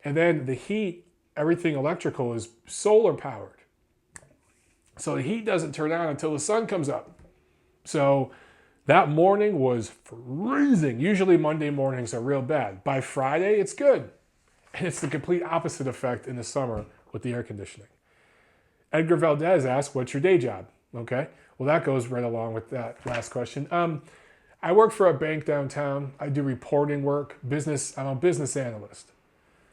And then the heat, everything electrical is solar powered. So the heat doesn't turn on until the sun comes up. So that morning was freezing. Usually Monday mornings are real bad. By Friday, it's good. And it's the complete opposite effect in the summer with the air conditioning. Edgar Valdez asked, what's your day job? Okay, well that goes right along with that last question. I work for a bank downtown. I do reporting work, I'm a business analyst.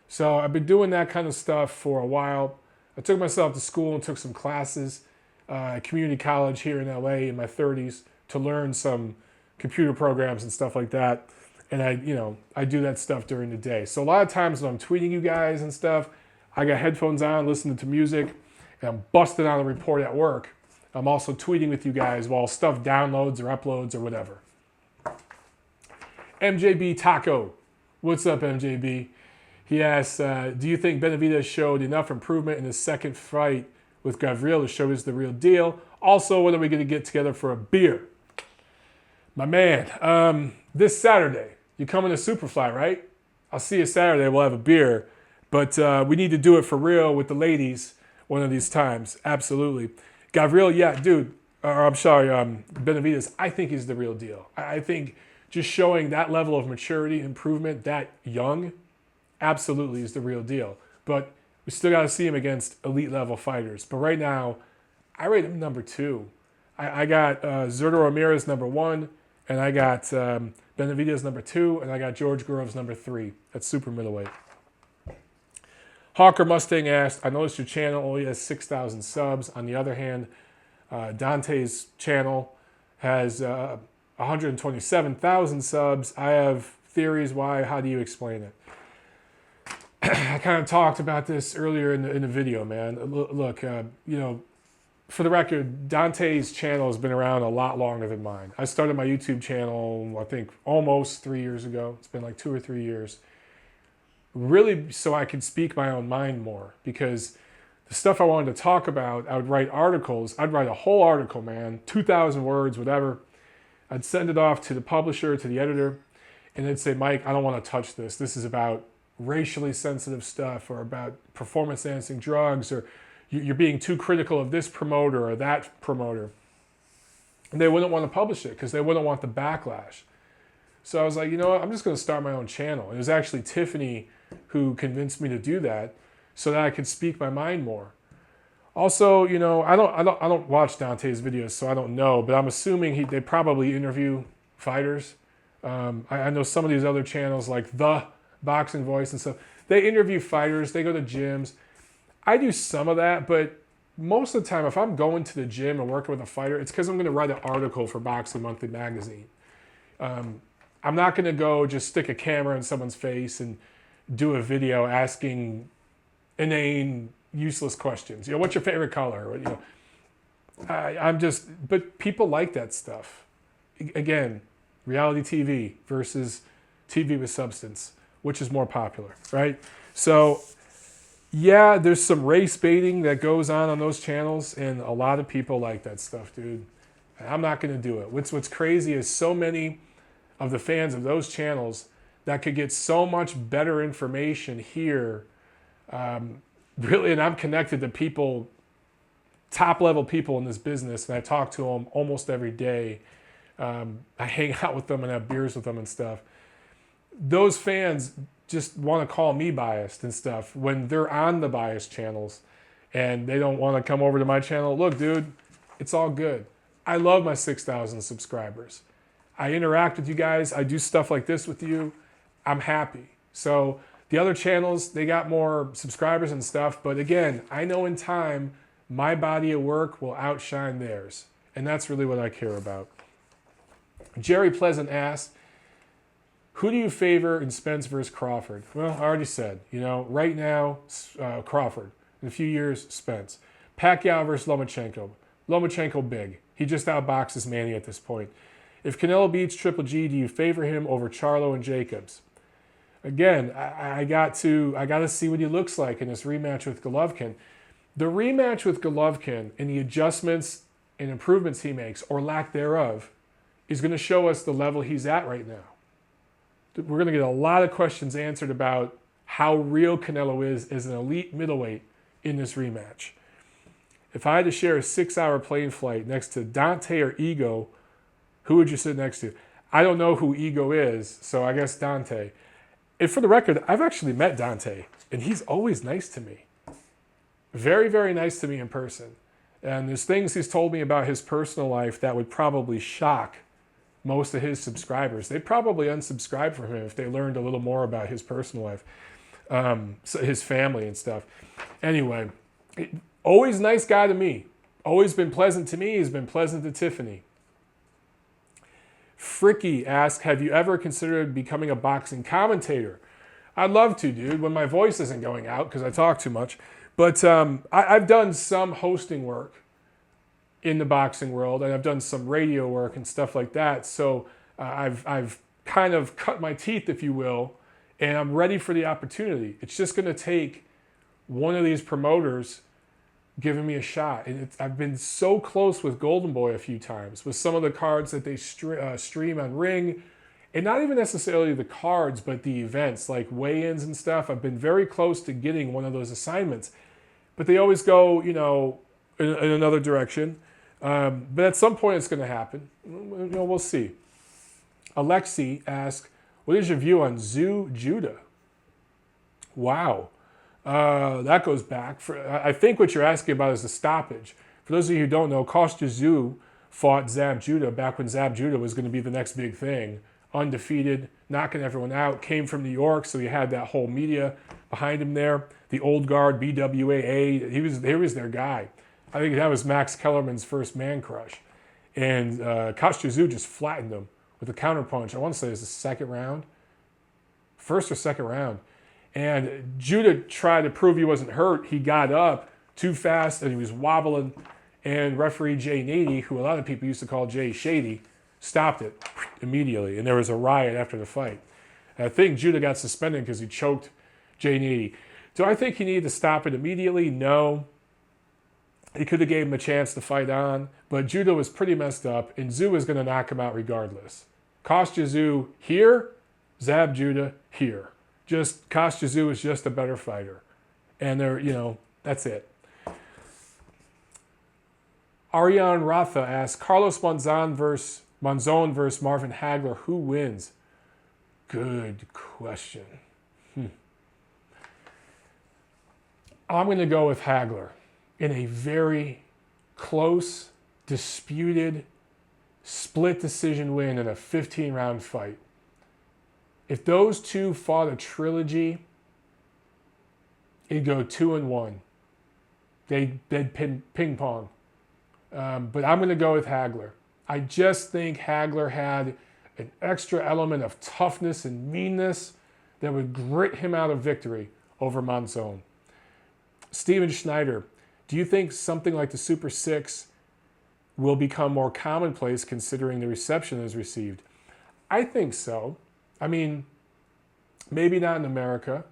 So I've been doing that kind of stuff for a while. I took myself to school and took some classes at community college here in LA in my 30s to learn some computer programs and stuff like that. And I do that stuff during the day. So a lot of times when I'm tweeting you guys and stuff, I got headphones on, listening to music, and I'm busting out a report at work. I'm also tweeting with you guys while stuff downloads or uploads or whatever. MJB Taco. What's up, MJB? He asks, do you think Benavidez showed enough improvement in his second fight with Gavril to show he's the real deal? Also, when are we going to get together for a beer? My man, this Saturday, you coming to Superfly, right? I'll see you Saturday. We'll have a beer. But we need to do it for real with the ladies one of these times. Absolutely. Gavril, yeah, dude. Benavidez, I think he's the real deal. I think just showing that level of maturity, improvement, that young, absolutely is the real deal. But we still got to see him against elite level fighters. But right now, I rate him number 2. I got Zurdo Ramirez number 1, and I got Benavidez number 2, and I got George Groves number 3. That's super middleweight. Hawker Mustang asked, I noticed your channel only has 6,000 subs. On the other hand, Dante's channel has 127,000 subs. I have theories why. How do you explain it? I kind of talked about this earlier in the video, man. Look, you know, for the record, Dante's channel has been around a lot longer than mine. I started my YouTube channel, I think, almost 3 years ago. It's been like 2 or 3 years. Really so I could speak my own mind more, because the stuff I wanted to talk about, I would write articles. I'd write a whole article, man, 2,000 words, whatever. I'd send it off to the publisher, to the editor, and they'd say, Mike, I don't want to touch this. This is about racially sensitive stuff, or about performance-enhancing drugs, or you're being too critical of this promoter or that promoter. And they wouldn't want to publish it because they wouldn't want the backlash. So I was like, you know what? I'm just going to start my own channel. It was actually Tiffany who convinced me to do that so that I could speak my mind more. Also, you know, I don't watch Dante's videos, so I don't know, but I'm assuming they probably interview fighters. I know some of these other channels like The Boxing Voice and stuff, they interview fighters, they go to gyms. I do some of that, but most of the time, if I'm going to the gym and working with a fighter, it's because I'm going to write an article for Boxing Monthly magazine. I'm not going to go just stick a camera in someone's face and do a video asking inane, useless questions. You know, what's your favorite color? You know, but people like that stuff. Again, reality TV versus TV with substance. Which is more popular, right? So, yeah, there's some race baiting that goes on those channels, and a lot of people like that stuff, dude. I'm not going to do it. What's crazy is so many of the fans of those channels that could get so much better information here. Really, and I'm connected to people, top-level people in this business, and I talk to them almost every day. I hang out with them and have beers with them and stuff. Those fans just want to call me biased and stuff when they're on the biased channels and they don't want to come over to my channel. Look, dude, it's all good. I love my 6,000 subscribers. I interact with you guys. I do stuff like this with you. I'm happy. So the other channels, they got more subscribers and stuff. But again, I know in time, my body of work will outshine theirs. And that's really what I care about. Jerry Pleasant asked, who do you favor in Spence versus Crawford? Well, I already said, you know, right now, Crawford. In a few years, Spence. Pacquiao versus Lomachenko. Lomachenko big. He just outboxes Manny at this point. If Canelo beats Triple G, do you favor him over Charlo and Jacobs? Again, I got to see what he looks like in this rematch with Golovkin. The rematch with Golovkin and the adjustments and improvements he makes, or lack thereof, is going to show us the level he's at right now. We're going to get a lot of questions answered about how real Canelo is as an elite middleweight in this rematch. If I had to share a 6-hour plane flight next to Dante or Ego, who would you sit next to? I don't know who Ego is, so I guess Dante. And for the record, I've actually met Dante, and he's always nice to me. Very, very nice to me in person. And there's things he's told me about his personal life that would probably shock most of his subscribers. They'd probably unsubscribe from him if they learned a little more about his personal life, so his family and stuff. Anyway, always nice guy to me. Always been pleasant to me. He's been pleasant to Tiffany. Fricky asked, have you ever considered becoming a boxing commentator? I'd love to, dude, when my voice isn't going out because I talk too much. But I've done some hosting work in the boxing world, and I've done some radio work and stuff like that. So I've kind of cut my teeth, if you will, and I'm ready for the opportunity. It's just going to take one of these promoters giving me a shot. And I've been so close with Golden Boy a few times with some of the cards that they stream on Ring, and not even necessarily the cards, but the events like weigh-ins and stuff. I've been very close to getting one of those assignments, but they always go, you know, in another direction. But at some point it's going to happen. You know, we'll see. Alexi asked, what is your view on Zab Judah? Wow. That goes back. I think what you're asking about is the stoppage. For those of you who don't know, Kostya Tszyu fought Zab Judah back when Zab Judah was going to be the next big thing undefeated, knocking everyone out. Came from New York, so he had that whole media behind him there. The old guard, BWAA, he was their guy. I think that was Max Kellerman's first man crush. And Castillo just flattened him with a counterpunch. I want to say it was the second round. First or second round. And Judah tried to prove he wasn't hurt. He got up too fast and he was wobbling. And referee Jay Nady, who a lot of people used to call Jay Shady, stopped it immediately. And there was a riot after the fight. And I think Judah got suspended because he choked Jay Nady. Do I think he needed to stop it immediately? No. He could have gave him a chance to fight on, but Judah was pretty messed up, and Zoo was going to knock him out regardless. Castillo here, Zab Judah here. Just Castillo is just a better fighter, and that's it. Ariane Ratha asks, Carlos Monzon versus Marvin Hagler, who wins? Good question. I'm going to go with Hagler in a very close, disputed, split decision win in a 15-round fight. If those two fought a trilogy, it'd go 2-1. They'd ping pong. But I'm going to go with Hagler. I just think Hagler had an extra element of toughness and meanness that would grit him out of victory over Monzon. Steven Schneider, do you think something like the Super 6 will become more commonplace considering the reception it has received? I think so. I mean, maybe not in America,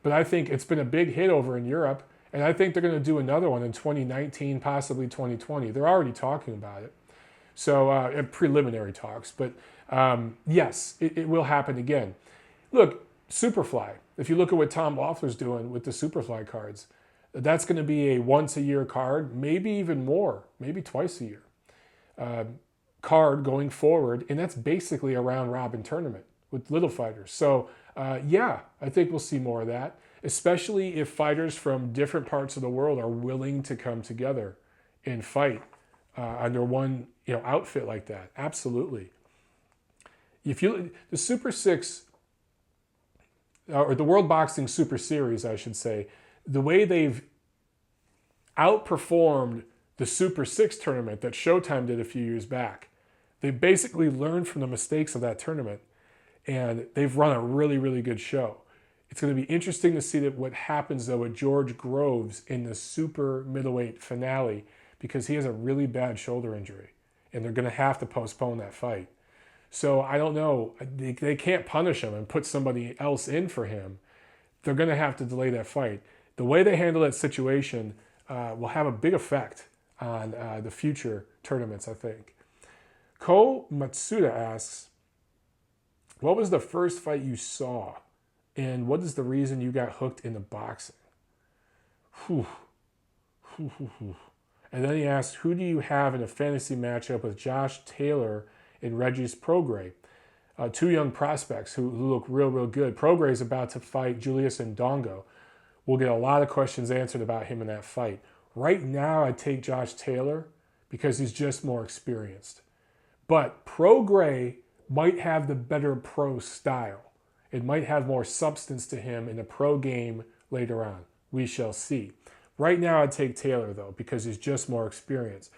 but I think it's been a big hit over in Europe, and I think they're going to do another one in 2019, possibly 2020. They're already talking about it. So, preliminary talks. But yes, it will happen again. Look, Superfly. If you look at what Tom Loeffler's doing with the Superfly cards, that's going to be a once-a-year card, maybe even more, maybe twice a year card going forward. And that's basically a round-robin tournament with little fighters. So, yeah, I think we'll see more of that, especially if fighters from different parts of the world are willing to come together and fight under one outfit like that. Absolutely. The Super 6, or the World Boxing Super Series, I should say, the way they've outperformed the Super 6 tournament that Showtime did a few years back. They basically learned from the mistakes of that tournament, and they've run a really, really good show. It's going to be interesting to see what happens, though, with George Groves in the super middleweight finale, because he has a really bad shoulder injury, and they're going to have to postpone that fight. So I don't know. They can't punish him and put somebody else in for him. They're going to have to delay that fight. The way they handle that situation will have a big effect on the future tournaments, I think. Ko Matsuda asks, what was the first fight you saw? And what is the reason you got hooked into boxing? And then he asks, who do you have in a fantasy matchup with Josh Taylor and Regis Prograis? Two young prospects who look real, real good. Prograis is about to fight Julius Ndongo. We'll get a lot of questions answered about him in that fight. Right now, I'd take Josh Taylor because he's just more experienced. But Prograis might have the better pro style. It might have more substance to him in the pro game later on. We shall see. Right now, I'd take Taylor, though, because he's just more experienced.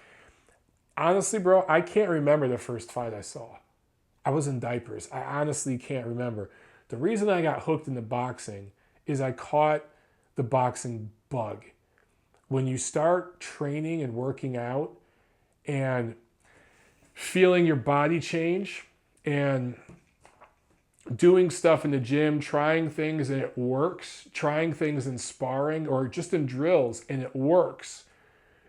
Honestly, bro, I can't remember the first fight I saw. I was in diapers. I honestly can't remember. The reason I got hooked into boxing is I caught the boxing bug. When you start training and working out and feeling your body change and doing stuff in the gym, trying things and it works, trying things in sparring or just in drills and it works,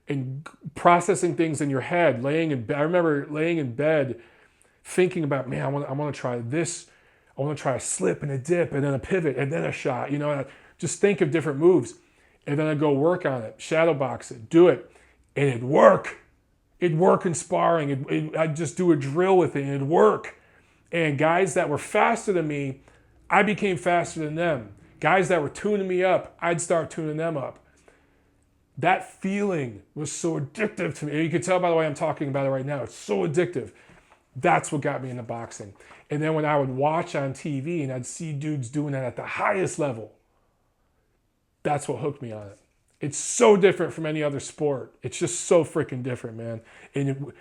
and processing things in your head, laying in bed. I remember laying in bed thinking about, man, I want to try this. I want to try a slip and a dip and then a pivot and then a shot. And I just think of different moves. And then I go work on it, shadow box it, do it, and it'd work. It'd work in sparring. I'd just do a drill with it and it'd work. And guys that were faster than me, I became faster than them. Guys that were tuning me up, I'd start tuning them up. That feeling was so addictive to me. And you can tell by the way I'm talking about it right now. It's so addictive. That's what got me into boxing. And then when I would watch on TV and I'd see dudes doing that at the highest level, that's what hooked me on it. It's so different from any other sport. It's just so freaking different, man. And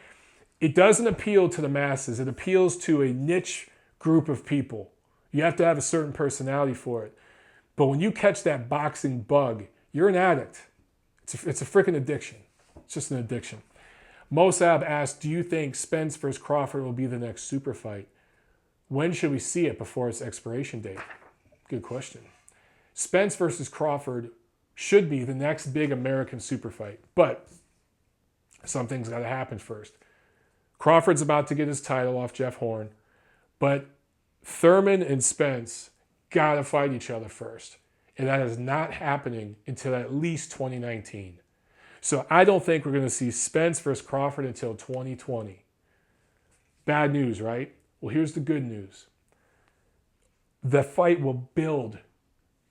it doesn't appeal to the masses. It appeals to a niche group of people. You have to have a certain personality for it. But when you catch that boxing bug, you're an addict. It's a freaking addiction. It's just an addiction. Mosab asked, do you think Spence versus Crawford will be the next super fight? When should we see it before its expiration date? Good question. Spence versus Crawford should be the next big American super fight. But something's got to happen first. Crawford's about to get his title off Jeff Horn. But Thurman and Spence got to fight each other first. And that is not happening until at least 2019. So I don't think we're going to see Spence versus Crawford until 2020. Bad news, right? Well, here's the good news. The fight will build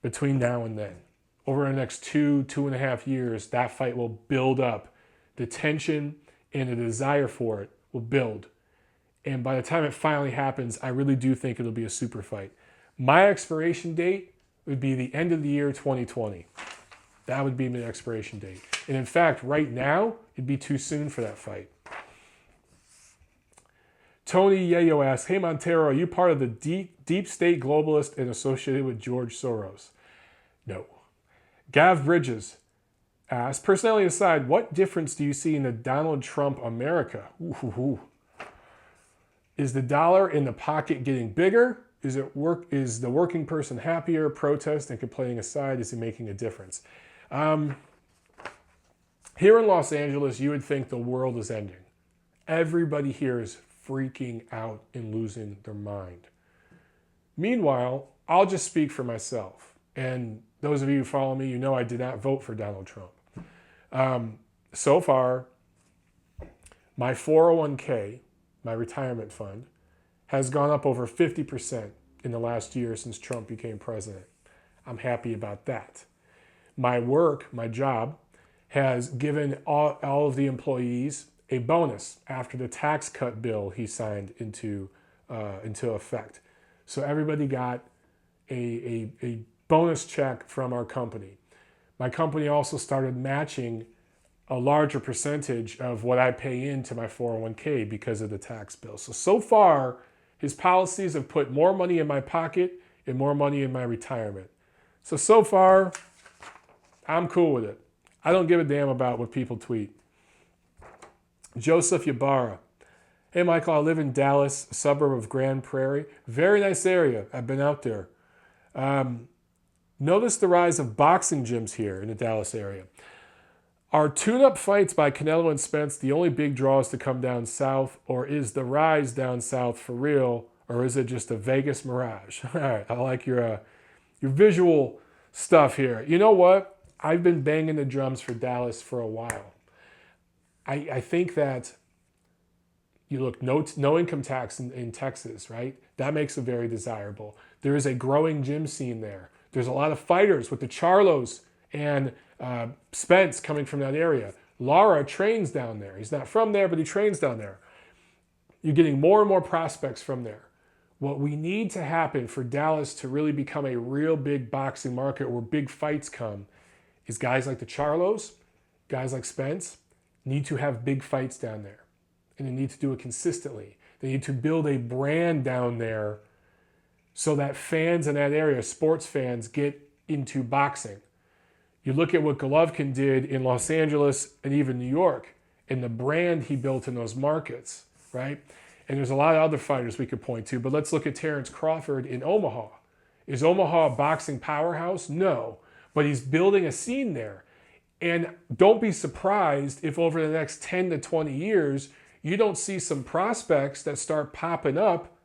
between now and then. Over the next 2.5 years, that fight will build up. The tension and the desire for it will build. And by the time it finally happens, I really do think it'll be a super fight. My expiration date would be the end of the year 2020. That would be my expiration date. And in fact, right now, it'd be too soon for that fight. Tony Yayo asks, hey Montero, are you part of the deep state globalist and associated with George Soros? No. Gav Bridges asks, personality aside, what difference do you see in the Donald Trump America? Ooh. Is the dollar in the pocket getting bigger? Is the working person happier? Protest and complaining aside, is he making a difference? Here in Los Angeles, you would think the world is ending. Everybody here is freaking out and losing their mind. Meanwhile, I'll just speak for myself. And those of you who follow me, you know I did not vote for Donald Trump. So far, my 401k, my retirement fund, has gone up over 50% in the last year since Trump became president. I'm happy about that. My work, my job, has given all of the employees a bonus after the tax cut bill he signed into effect. So everybody got a bonus check from our company. My company also started matching a larger percentage of what I pay into my 401k because of the tax bill. So far, his policies have put more money in my pocket and more money in my retirement. So far, I'm cool with it. I don't give a damn about what people tweet. Joseph Ybarra. Hey, Michael, I live in Dallas, a suburb of Grand Prairie. Very nice area. I've been out there. Notice the rise of boxing gyms here in the Dallas area. Are tune-up fights by Canelo and Spence the only big draws to come down south, or is the rise down south for real, or is it just a Vegas mirage? All right, I like your visual stuff here. You know what? I've been banging the drums for Dallas for a while. I think that, you look, no income tax in Texas, right? That makes it very desirable. There is a growing gym scene there. There's a lot of fighters with the Charlos and Spence coming from that area. Lara trains down there. He's not from there, but he trains down there. You're getting more and more prospects from there. What we need to happen for Dallas to really become a real big boxing market where big fights come is guys like the Charlos, guys like Spence, need to have big fights down there. And they need to do it consistently. They need to build a brand down there so that fans in that area, sports fans, get into boxing. You look at what Golovkin did in Los Angeles and even New York, and the brand he built in those markets, right? And there's a lot of other fighters we could point to, but let's look at Terrence Crawford in Omaha. Is Omaha a boxing powerhouse? No, but he's building a scene there. And don't be surprised if over the next 10 to 20 years, you don't see some prospects that start popping up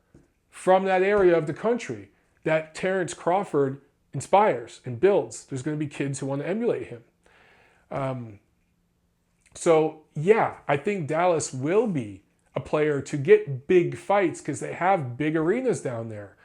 from that area of the country that Terrence Crawford inspires and builds. There's going to be kids who want to emulate him. So yeah, I think Dallas will be a player to get big fights because they have big arenas down there.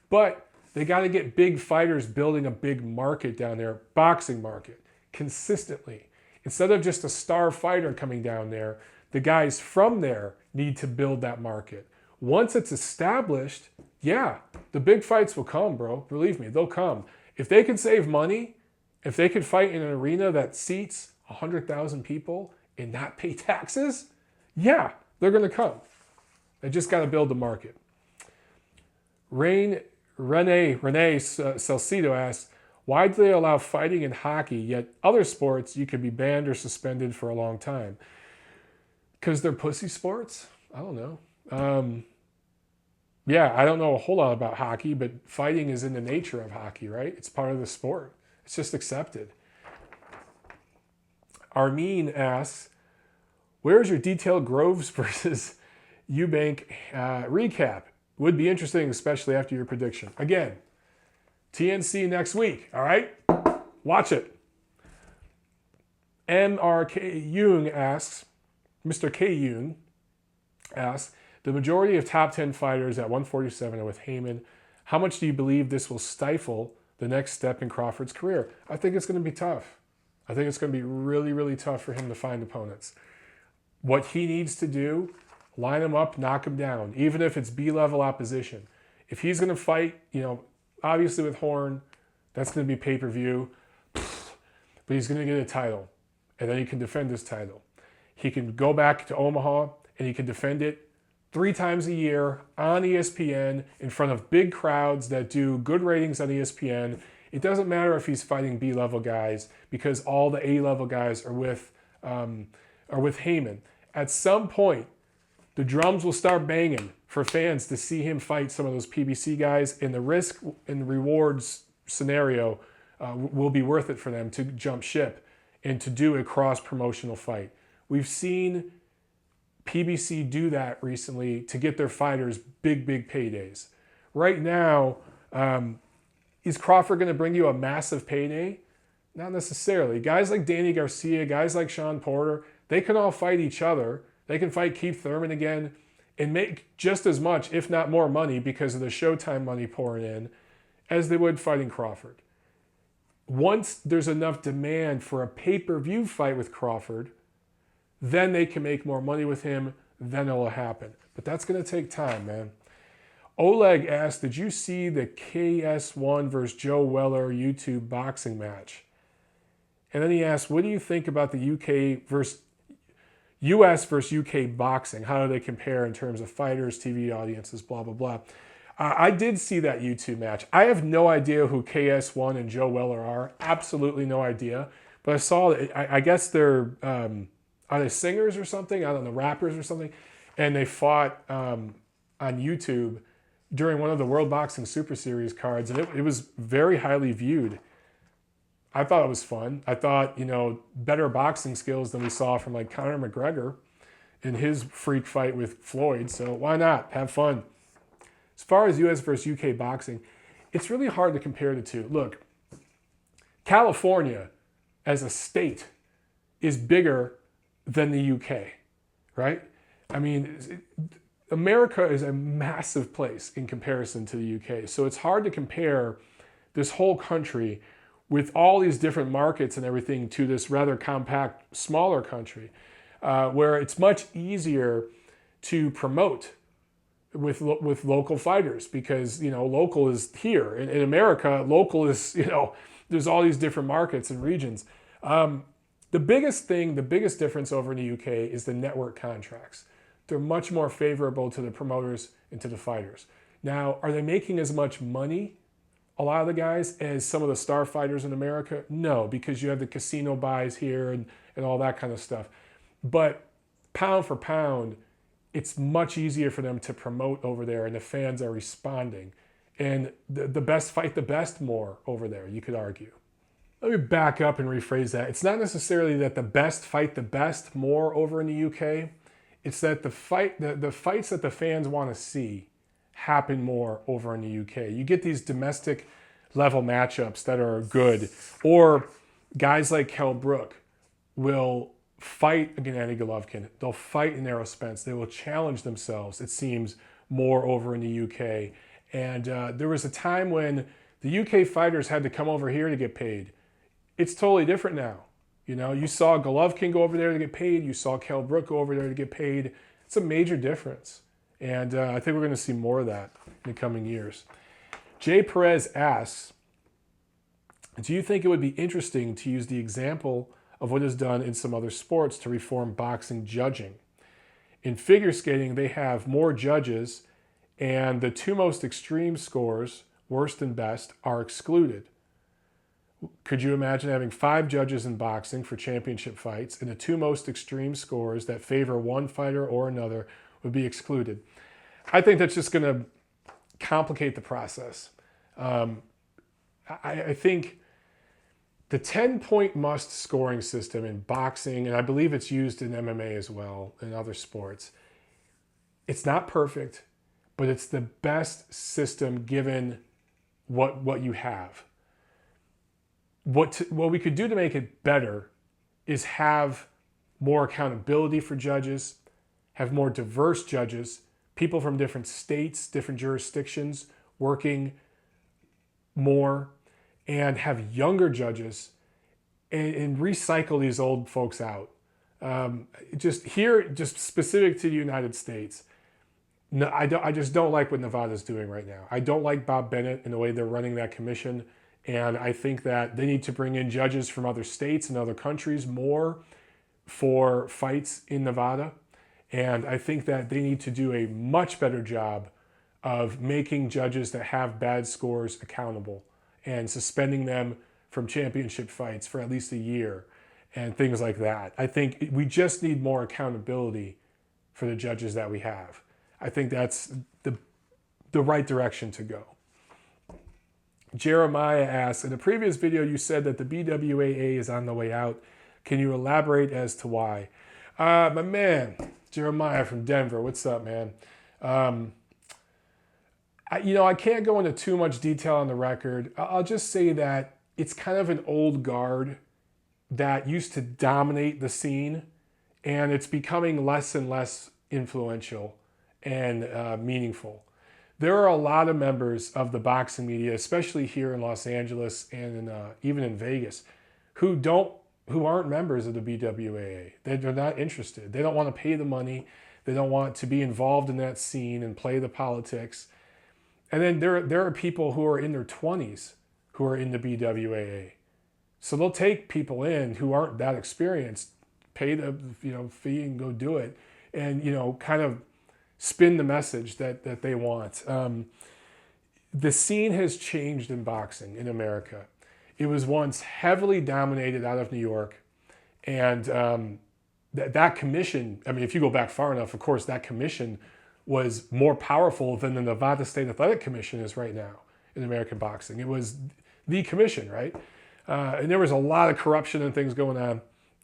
But they got to get big fighters building a big market down there, boxing market, consistently. Instead of just a star fighter coming down there, the guys from there need to build that market. Once it's established, yeah, the big fights will come, bro. Believe me, they'll come. If they can save money, if they could fight in an arena that seats 100,000 people and not pay taxes, yeah, they're going to come. They just got to build the market. Renee Salcido asks, why do they allow fighting in hockey, yet other sports you could be banned or suspended for a long time? Because they're pussy sports? I don't know. Yeah, I don't know a whole lot about hockey, but fighting is in the nature of hockey, right? It's part of the sport. It's just accepted. Armin asks, where's your detailed Groves versus Eubank recap? Would be interesting, especially after your prediction. Again, TNC next week, all right? Watch it. MRK Young asks, Mr. K. Young asks, the majority of top 10 fighters at 147 are with Heyman. How much do you believe this will stifle the next step in Crawford's career? I think it's going to be tough. I think it's going to be really, really tough for him to find opponents. What he needs to do, line him up, knock him down, even if it's B-level opposition. If he's going to fight, obviously with Horn, that's going to be pay-per-view, but he's going to get a title, and then he can defend his title. He can go back to Omaha, and he can defend it 3 times a year on ESPN in front of big crowds that do good ratings on ESPN. It doesn't matter if he's fighting B-level guys because all the A-level guys are with Heyman. At some point, the drums will start banging for fans to see him fight some of those PBC guys, and the risk and rewards scenario will be worth it for them to jump ship and to do a cross-promotional fight. We've seen PBC do that recently to get their fighters big paydays. Right now, is Crawford going to bring you a massive payday? Not necessarily. Guys like Danny Garcia, guys like Sean Porter, they can all fight each other. They can fight Keith Thurman again and make just as much, if not more money because of the Showtime money pouring in as they would fighting Crawford. Once there's enough demand for a pay-per-view fight with Crawford, then they can make more money with him, then it'll happen. But that's going to take time, man. Oleg asked, did you see the KS1 versus Joe Weller YouTube boxing match? And then he asked, what do you think about the US versus UK boxing? How do they compare in terms of fighters, TV audiences, blah, blah, blah. I did see that YouTube match. I have no idea who KS1 and Joe Weller are. Absolutely no idea. But I saw that, I guess they're... are they singers or something? I don't know, rappers or something. And they fought on YouTube during one of the World Boxing Super Series cards. And it was very highly viewed. I thought it was fun. I thought, better boxing skills than we saw from like Conor McGregor in his freak fight with Floyd. So why not? Have fun. As far as US versus UK boxing, it's really hard to compare the two. Look, California as a state is bigger than the UK, right? I mean, America is a massive place in comparison to the UK. So it's hard to compare this whole country with all these different markets and everything to this rather compact, smaller country, where it's much easier to promote with local fighters because, local is here. In America, local is, there's all these different markets and regions. The biggest difference over in the UK is the network contracts. They're much more favorable to the promoters and to the fighters. Now, are they making as much money, a lot of the guys, as some of the star fighters in America? No, because you have the casino buys here and all that kind of stuff. But pound for pound, it's much easier for them to promote over there, and the fans are responding. And the best fight the best more over there, you could argue. Let me back up and rephrase that. It's not necessarily that the best fight the best more over in the UK. It's that the fights that the fans want to see happen more over in the UK. You get these domestic level matchups that are good, or guys like Kell Brook will fight Gennady Golovkin. They'll fight in Errol Spence. They will challenge themselves, it seems, more over in the UK. And there was a time when the UK fighters had to come over here to get paid. It's totally different now. You saw Golovkin go over there to get paid. You saw Kell Brook go over there to get paid. It's a major difference. And I think we're going to see more of that in the coming years. Jay Perez asks, do you think it would be interesting to use the example of what is done in some other sports to reform boxing judging? In figure skating, they have more judges, and the two most extreme scores, worst and best, are excluded. Could you imagine having 5 judges in boxing for championship fights, and the two most extreme scores that favor one fighter or another would be excluded? I think that's just going to complicate the process. I think the 10-point must scoring system in boxing, and I believe it's used in MMA as well, in other sports, it's not perfect, but it's the best system given what you have. What we could do to make it better is have more accountability for judges, have more diverse judges, people from different states, different jurisdictions working more, and have younger judges and recycle these old folks out. Just specific to the United States, no, I just don't like what Nevada's doing right now. I don't like Bob Bennett and the way they're running that commission. And I think that they need to bring in judges from other states and other countries more for fights in Nevada. And I think that they need to do a much better job of making judges that have bad scores accountable and suspending them from championship fights for at least a year and things like that. I think we just need more accountability for the judges that we have. I think that's the right direction to go. Jeremiah asks, in a previous video you said that the BWAA is on the way out. Can you elaborate as to why? My man, Jeremiah from Denver, what's up, man? I can't go into too much detail on the record. I'll just say that it's kind of an old guard that used to dominate the scene, and it's becoming less and less influential and meaningful. There are a lot of members of the boxing media, especially here in Los Angeles and even in Vegas, who aren't members of the BWAA. They're not interested. They don't want to pay the money. They don't want to be involved in that scene and play the politics. And then there are people who are in their 20s who are in the BWAA. So they'll take people in who aren't that experienced, pay the fee and go do it, and kind of spin the message that they want. The scene has changed in boxing in America. It was once heavily dominated out of New York, and that commission, I mean, if you go back far enough, of course, that commission was more powerful than the Nevada State Athletic Commission is right now in American boxing. It was the commission, right? And there was a lot of corruption and things going on.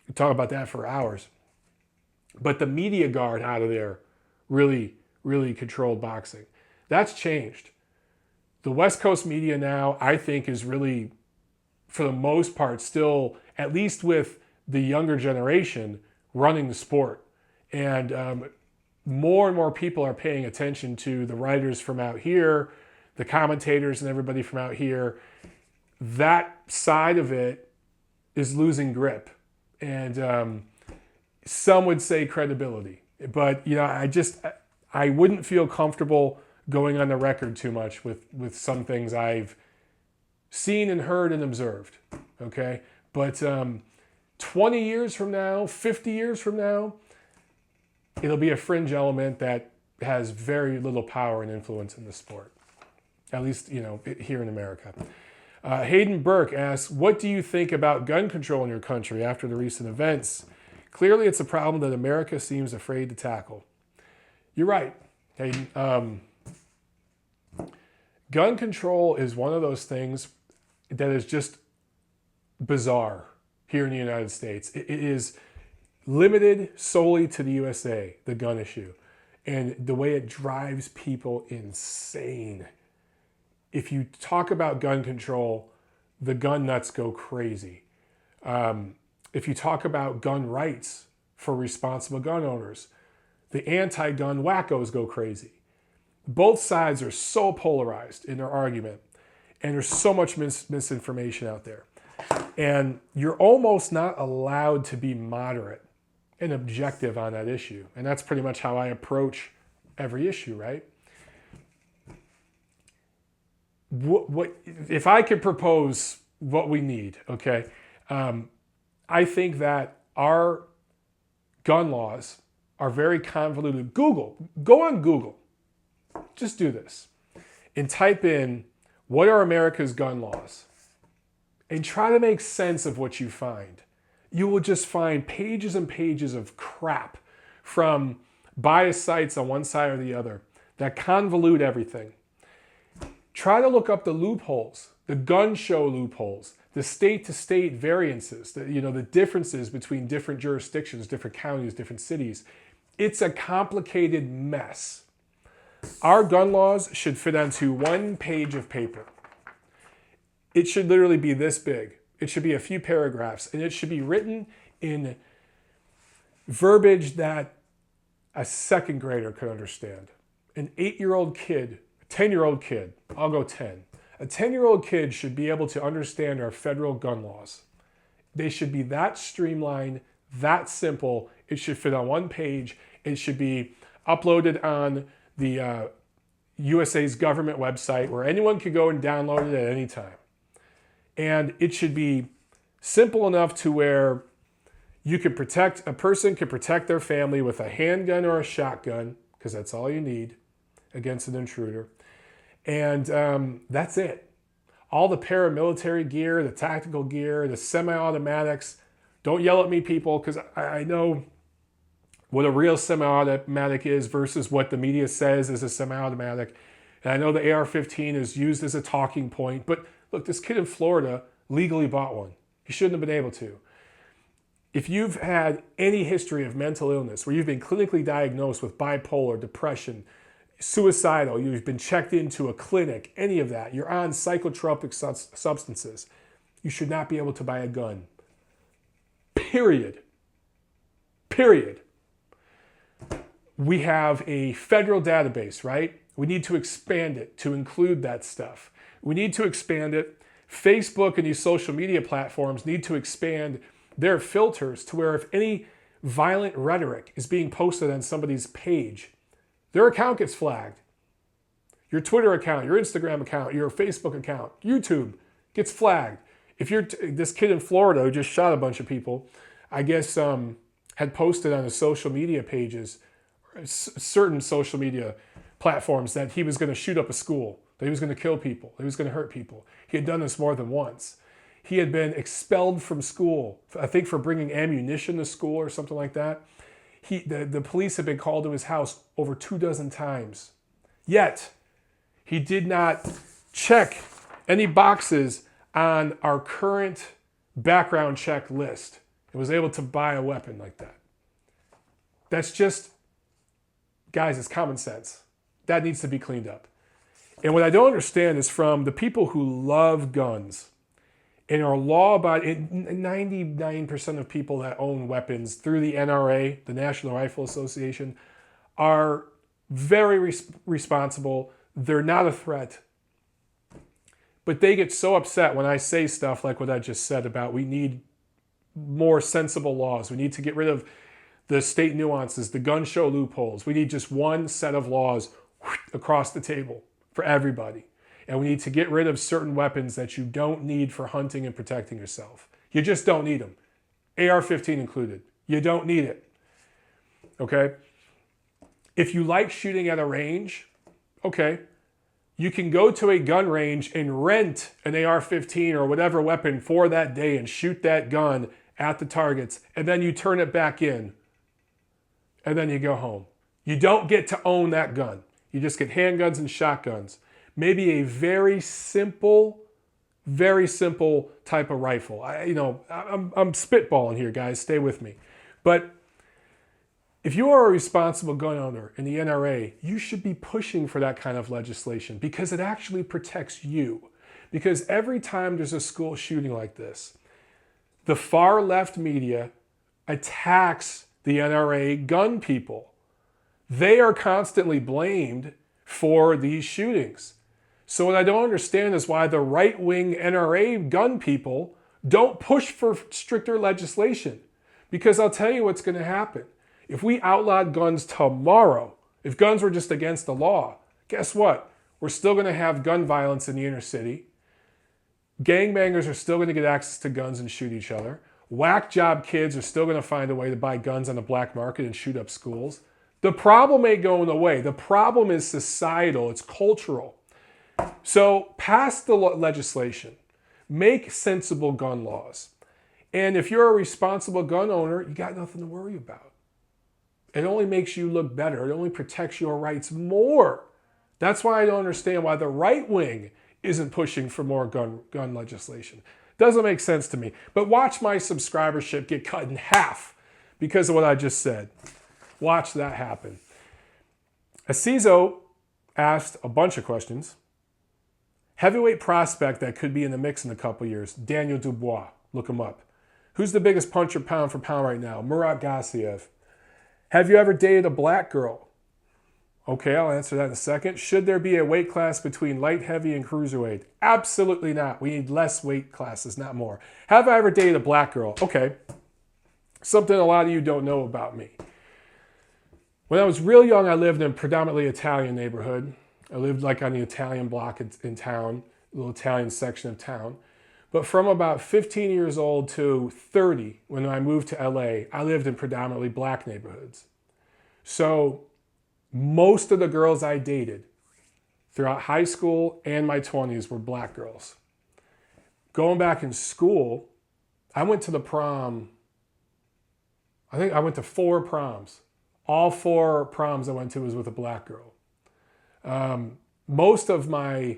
We talk about that for hours. But the media guard out of there really, really controlled boxing. That's changed. The West Coast media now, I think, is really, for the most part, still, at least with the younger generation, running the sport. And more and more people are paying attention to the writers from out here, the commentators and everybody from out here. That side of it is losing grip. And some would say credibility. But, I wouldn't feel comfortable going on the record too much with some things I've seen and heard and observed, okay? But 20 years from now, 50 years from now, it'll be a fringe element that has very little power and influence in the sport, at least, here in America. Hayden Burke asks, what do you think about gun control in your country after the recent events? Clearly, it's a problem that America seems afraid to tackle. You're right, Hayden. Gun control is one of those things that is just bizarre here in the United States. It is limited solely to the USA, the gun issue, and the way it drives people insane. If you talk about gun control, the gun nuts go crazy. If you talk about gun rights for responsible gun owners, the anti-gun wackos go crazy. Both sides are so polarized in their argument, and there's so much misinformation out there. And you're almost not allowed to be moderate and objective on that issue. And that's pretty much how I approach every issue, right? What if I could propose what we need, okay? I think that our gun laws are very convoluted. Go on Google. Just do this. And type in, what are America's gun laws? And try to make sense of what you find. You will just find pages and pages of crap from biased sites on one side or the other that convolute everything. Try to look up the loopholes, the gun show loopholes, the state-to-state variances, the differences between different jurisdictions, different counties, different cities. It's a complicated mess. Our gun laws should fit onto one page of paper. It should literally be this big. It should be a few paragraphs, and it should be written in verbiage that a second grader could understand. An 8-year-old kid, a 10-year-old kid, I'll go 10. A 10-year-old kid should be able to understand our federal gun laws. They should be that streamlined, that simple. It should fit on one page. It should be uploaded on the USA's government website where anyone could go and download it at any time. And it should be simple enough to where a person could protect their family with a handgun or a shotgun, because that's all you need against an intruder. And that's it. All the paramilitary gear, the tactical gear, the semi-automatics. Don't yell at me, people, because I know what a real semi-automatic is versus what the media says is a semi-automatic. And I know the AR-15 is used as a talking point, but look, this kid in Florida legally bought one. He shouldn't have been able to. If you've had any history of mental illness, where you've been clinically diagnosed with bipolar, depression, suicidal, you've been checked into a clinic, any of that, you're on psychotropic substances, you should not be able to buy a gun. Period. We have a federal database, right? We need to expand it to include that stuff. We need to expand it. Facebook and these social media platforms need to expand their filters to where if any violent rhetoric is being posted on somebody's page, their account gets flagged. Your Twitter account, your Instagram account, your Facebook account, YouTube gets flagged. If you're this kid in Florida who just shot a bunch of people, I guess had posted on his social media pages, certain social media platforms, that he was going to shoot up a school, that he was going to kill people, that he was going to hurt people. He had done this more than once. He had been expelled from school, I think for bringing ammunition to school or something like that. The police had been called to his house over 24 times. Yet, he did not check any boxes on our current background check list and was able to buy a weapon like that. That's just, guys, it's common sense. That needs to be cleaned up. And what I don't understand is from the people who love guns and are law-abiding, 99% of people that own weapons through the NRA, the National Rifle Association, are very responsible. They're not a threat. But they get so upset when I say stuff like what I just said about we need more sensible laws. We need to get rid of the state nuances, the gun show loopholes. We need just one set of laws across the table for everybody. And we need to get rid of certain weapons that you don't need for hunting and protecting yourself. You just don't need them. AR-15 included. You don't need it. Okay? If you like shooting at a range, okay, you can go to a gun range and rent an AR-15 or whatever weapon for that day and shoot that gun at the targets, and then you turn it back in, and then you go home. You don't get to own that gun. You just get handguns and shotguns. Maybe a very simple type of rifle. I'm spitballing here, guys. Stay with me. But if you are a responsible gun owner in the NRA, you should be pushing for that kind of legislation because it actually protects you. Because every time there's a school shooting like this, the far left media attacks the NRA gun people. They are constantly blamed for these shootings. So what I don't understand is why the right-wing NRA gun people don't push for stricter legislation. Because I'll tell you what's going to happen. If we outlawed guns tomorrow, If guns were just against the law, guess what? We're still going to have gun violence in the inner city. Gangbangers are still going to get access to guns and shoot each other. Whack job kids are still going to find a way to buy guns on the black market and shoot up schools. The problem ain't going away. The problem is societal. It's cultural. So pass the legislation. Make sensible gun laws. And if you're a responsible gun owner, you got nothing to worry about. It only makes you look better. It only protects your rights more. That's why I don't understand why the right wing isn't pushing for more gun legislation. Doesn't make sense to me. But watch my subscribership get cut in half because of what I just said. Watch that happen. Acizo asked a bunch of questions. Heavyweight prospect that could be in the mix in a couple years, Daniel Dubois. Look him up. Who's the biggest puncher pound for pound right now? Murat Gassiev. Have you ever dated a black girl? Okay, I'll answer that in a second. Should there be a weight class between light heavy and cruiserweight? Absolutely not. We need less weight classes, not more. Have I ever dated a black girl? Okay. Something a lot of you don't know about me. When I was real young, I lived in a predominantly Italian neighborhood. I lived like on the Italian block in town, a little Italian section of town. But from about 15 years old to 30, when I moved to LA, I lived in predominantly black neighborhoods. So most of the girls I dated throughout high school and my 20s were black girls. Going back in school, I went to the prom. I think I went to 4 proms. All 4 proms I went to was with a black girl. Most of my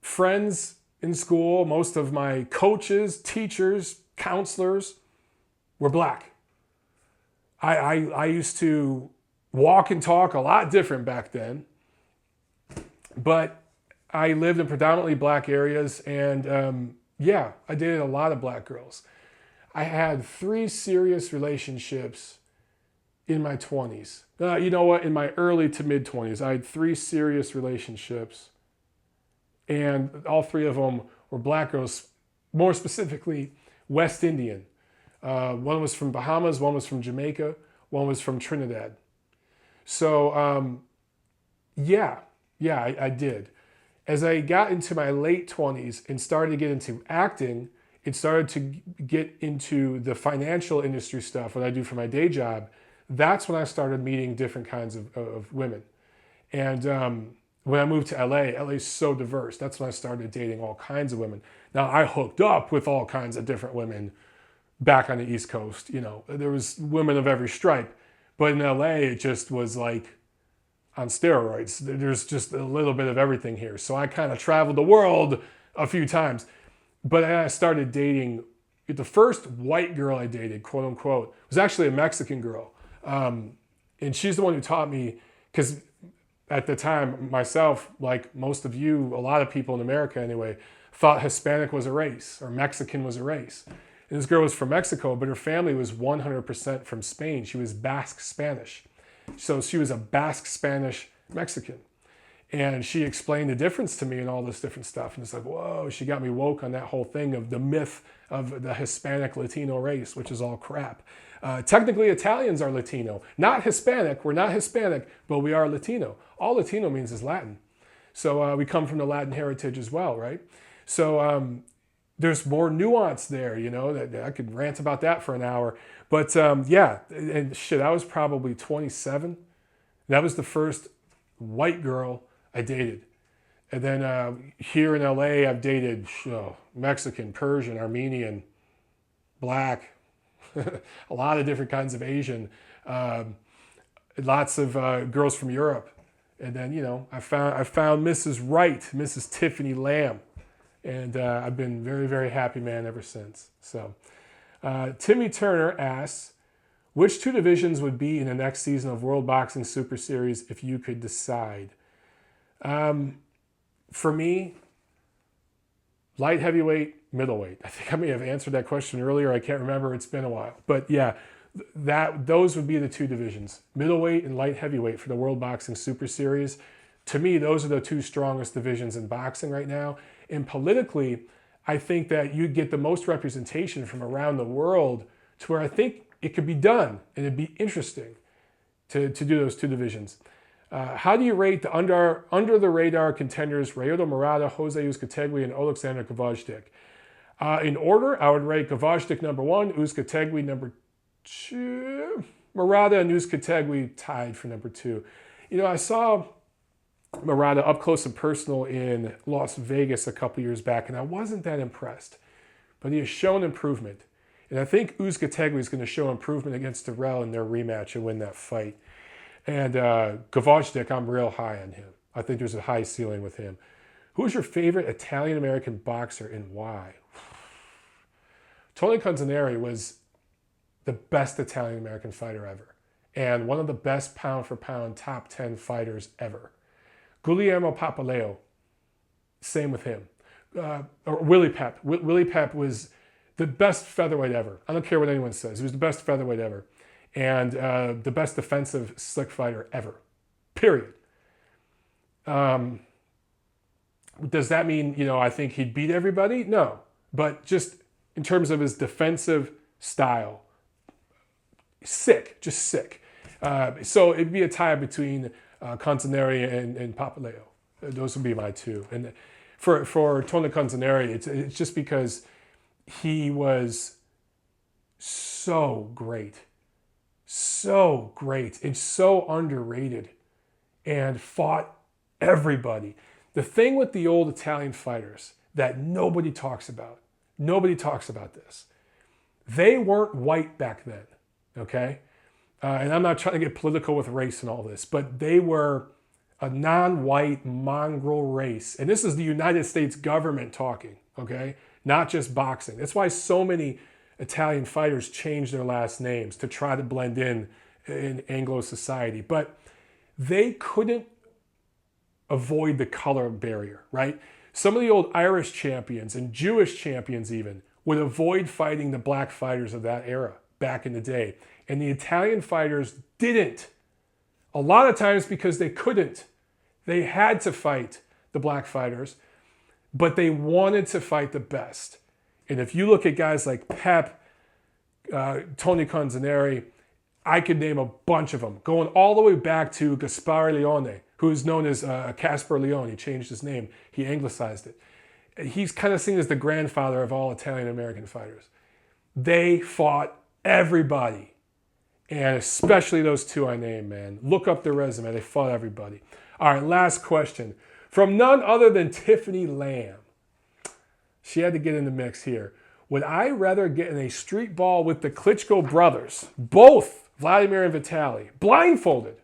friends in school, most of my coaches, teachers, counselors were black. I used to walk and talk a lot different back then, but I lived in predominantly black areas, and yeah, I dated a lot of black girls. I had 3 serious relationships in my 20s. You know what? In my early to mid 20s, I had 3 serious relationships, and all 3 of them were black girls, more specifically West Indian. One was from Bahamas, one was from Jamaica, one was from Trinidad. So, I did. As I got into my late 20s and started to get into acting, it started to get into the financial industry stuff, what I do for my day job. That's when I started meeting different kinds of women. And when I moved to LA is so diverse. That's when I started dating all kinds of women. Now, I hooked up with all kinds of different women back on the East Coast. You know, there was women of every stripe. But in LA, it just was like on steroids. There's just a little bit of everything here. So I kind of traveled the world a few times. But I started dating, the first white girl I dated, quote unquote, was actually a Mexican girl. And she's the one who taught me, because at the time, myself, like most of you, a lot of people in America anyway, thought Hispanic was a race or Mexican was a race. And this girl was from Mexico, but her family was 100% from Spain. She was Basque Spanish. So she was a Basque Spanish Mexican. And she explained the difference to me and all this different stuff. And it's like, whoa, she got me woke on that whole thing of the myth of the Hispanic Latino race, which is all crap. Technically, Italians are Latino. Not Hispanic. We're not Hispanic, but we are Latino. All Latino means is Latin. So we come from the Latin heritage as well, right? So there's more nuance there, you know, that I could rant about that for an hour. But yeah, and shit, I was probably 27. That was the first white girl I dated. And then here in LA, I've dated Mexican, Persian, Armenian, black, a lot of different kinds of Asian, lots of girls from Europe. And then, you know, I found Mrs. Right, Mrs. Tiffany Lamb. And I've been very, very happy man ever since. So Timmy Turner asks, which 2 divisions would be in the next season of World Boxing Super Series if you could decide? For me, light heavyweight, middleweight. I think I may have answered that question earlier. I can't remember. It's been a while. But yeah, those would be the 2 divisions, middleweight and light heavyweight for the World Boxing Super Series. To me, those are the 2 strongest divisions in boxing right now. And politically, I think that you'd get the most representation from around the world to where I think it could be done and it'd be interesting. to do those two divisions. How do you rate the under the radar contenders Ryota Murata, Jose Uzcategui, and Alexander Gvozdyk? In order, I would rate Gvozdyk number 1, Uzcategui number 2, Murata and Uzcategui tied for number 2. You know, I saw Murata up close and personal in Las Vegas a couple years back, and I wasn't that impressed. But he has shown improvement. And I think Uzcategui is going to show improvement against Terrell in their rematch and win that fight. And Gvozdyk, I'm real high on him. I think there's a high ceiling with him. Who's your favorite Italian-American boxer and why? Tony Canzoneri was the best Italian-American fighter ever. And one of the best pound-for-pound top 10 fighters ever. Guillermo Papaleo, same with him. Or Willie Pep. Willie Pep was the best featherweight ever. I don't care what anyone says. He was the best featherweight ever. And the best defensive slick fighter ever. Period. Does that mean, you know, I think he'd beat everybody? No. But just in terms of his defensive style, sick. Just sick. So it'd be a tie between Canzoneri and Papaleo. Those would be my two. And for Tony Canzoneri, it's just because he was so great and so underrated and fought everybody. The thing with the old Italian fighters that nobody talks about this, they weren't white back then, okay? And I'm not trying to get political with race and all this, but they were a non-white mongrel race. And this is the United States government talking, okay? Not just boxing. That's why so many Italian fighters changed their last names to try to blend in Anglo society. But they couldn't avoid the color barrier, right? Some of the old Irish champions and Jewish champions even would avoid fighting the black fighters of that era back in the day. And the Italian fighters didn't. A lot of times because they couldn't. They had to fight the black fighters, but they wanted to fight the best. And if you look at guys like Pep, Tony Canzoneri, I could name a bunch of them, going all the way back to Gaspare Leone, who is known as Casper Leone. He changed his name. He anglicized it. He's kind of seen as the grandfather of all Italian-American fighters. They fought everybody, and especially those two I named, man. Look up their resume. They fought everybody. All right, last question. From none other than Tiffany Lamb. She had to get in the mix here. Would I rather get in a street ball with the Klitschko brothers, both Vladimir and Vitaly, blindfolded,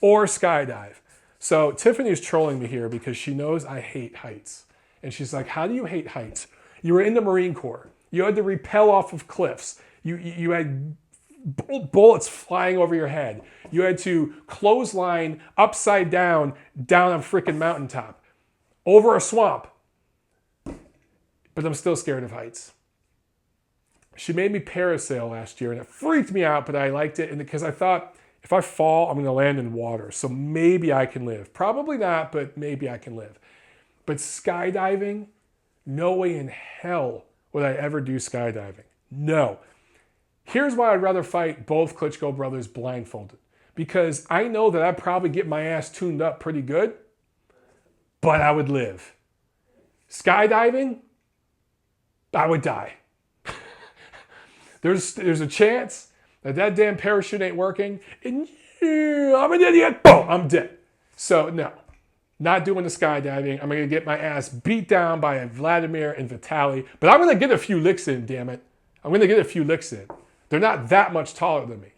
or skydive? So Tiffany's trolling me here because she knows I hate heights. And she's like, how do you hate heights? You were in the Marine Corps. You had to rappel off of cliffs. You had bullets flying over your head. You had to clothesline upside down a freaking mountaintop over a swamp. But I'm still scared of heights. She made me parasail last year, and it freaked me out, but I liked it because I thought, if I fall, I'm going to land in water, so maybe I can live. Probably not, but maybe I can live. But skydiving, no way in hell would I ever do skydiving. No. Here's why I'd rather fight both Klitschko brothers blindfolded. Because I know that I'd probably get my ass tuned up pretty good, but I would live. Skydiving, I would die. There's a chance that damn parachute ain't working, and I'm an idiot, boom, I'm dead. So no, not doing the skydiving. I'm gonna get my ass beat down by Vladimir and Vitaly, but I'm gonna get a few licks in, damn it. I'm gonna get a few licks in. They're not that much taller than me,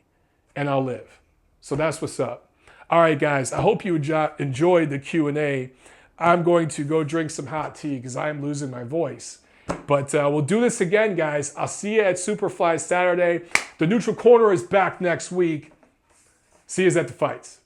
and I'll live. So that's what's up. All right, guys, I hope you enjoyed the Q&A. I'm going to go drink some hot tea because I am losing my voice. But we'll do this again, guys. I'll see you at Superfly Saturday. The Neutral Corner is back next week. See you at the fights.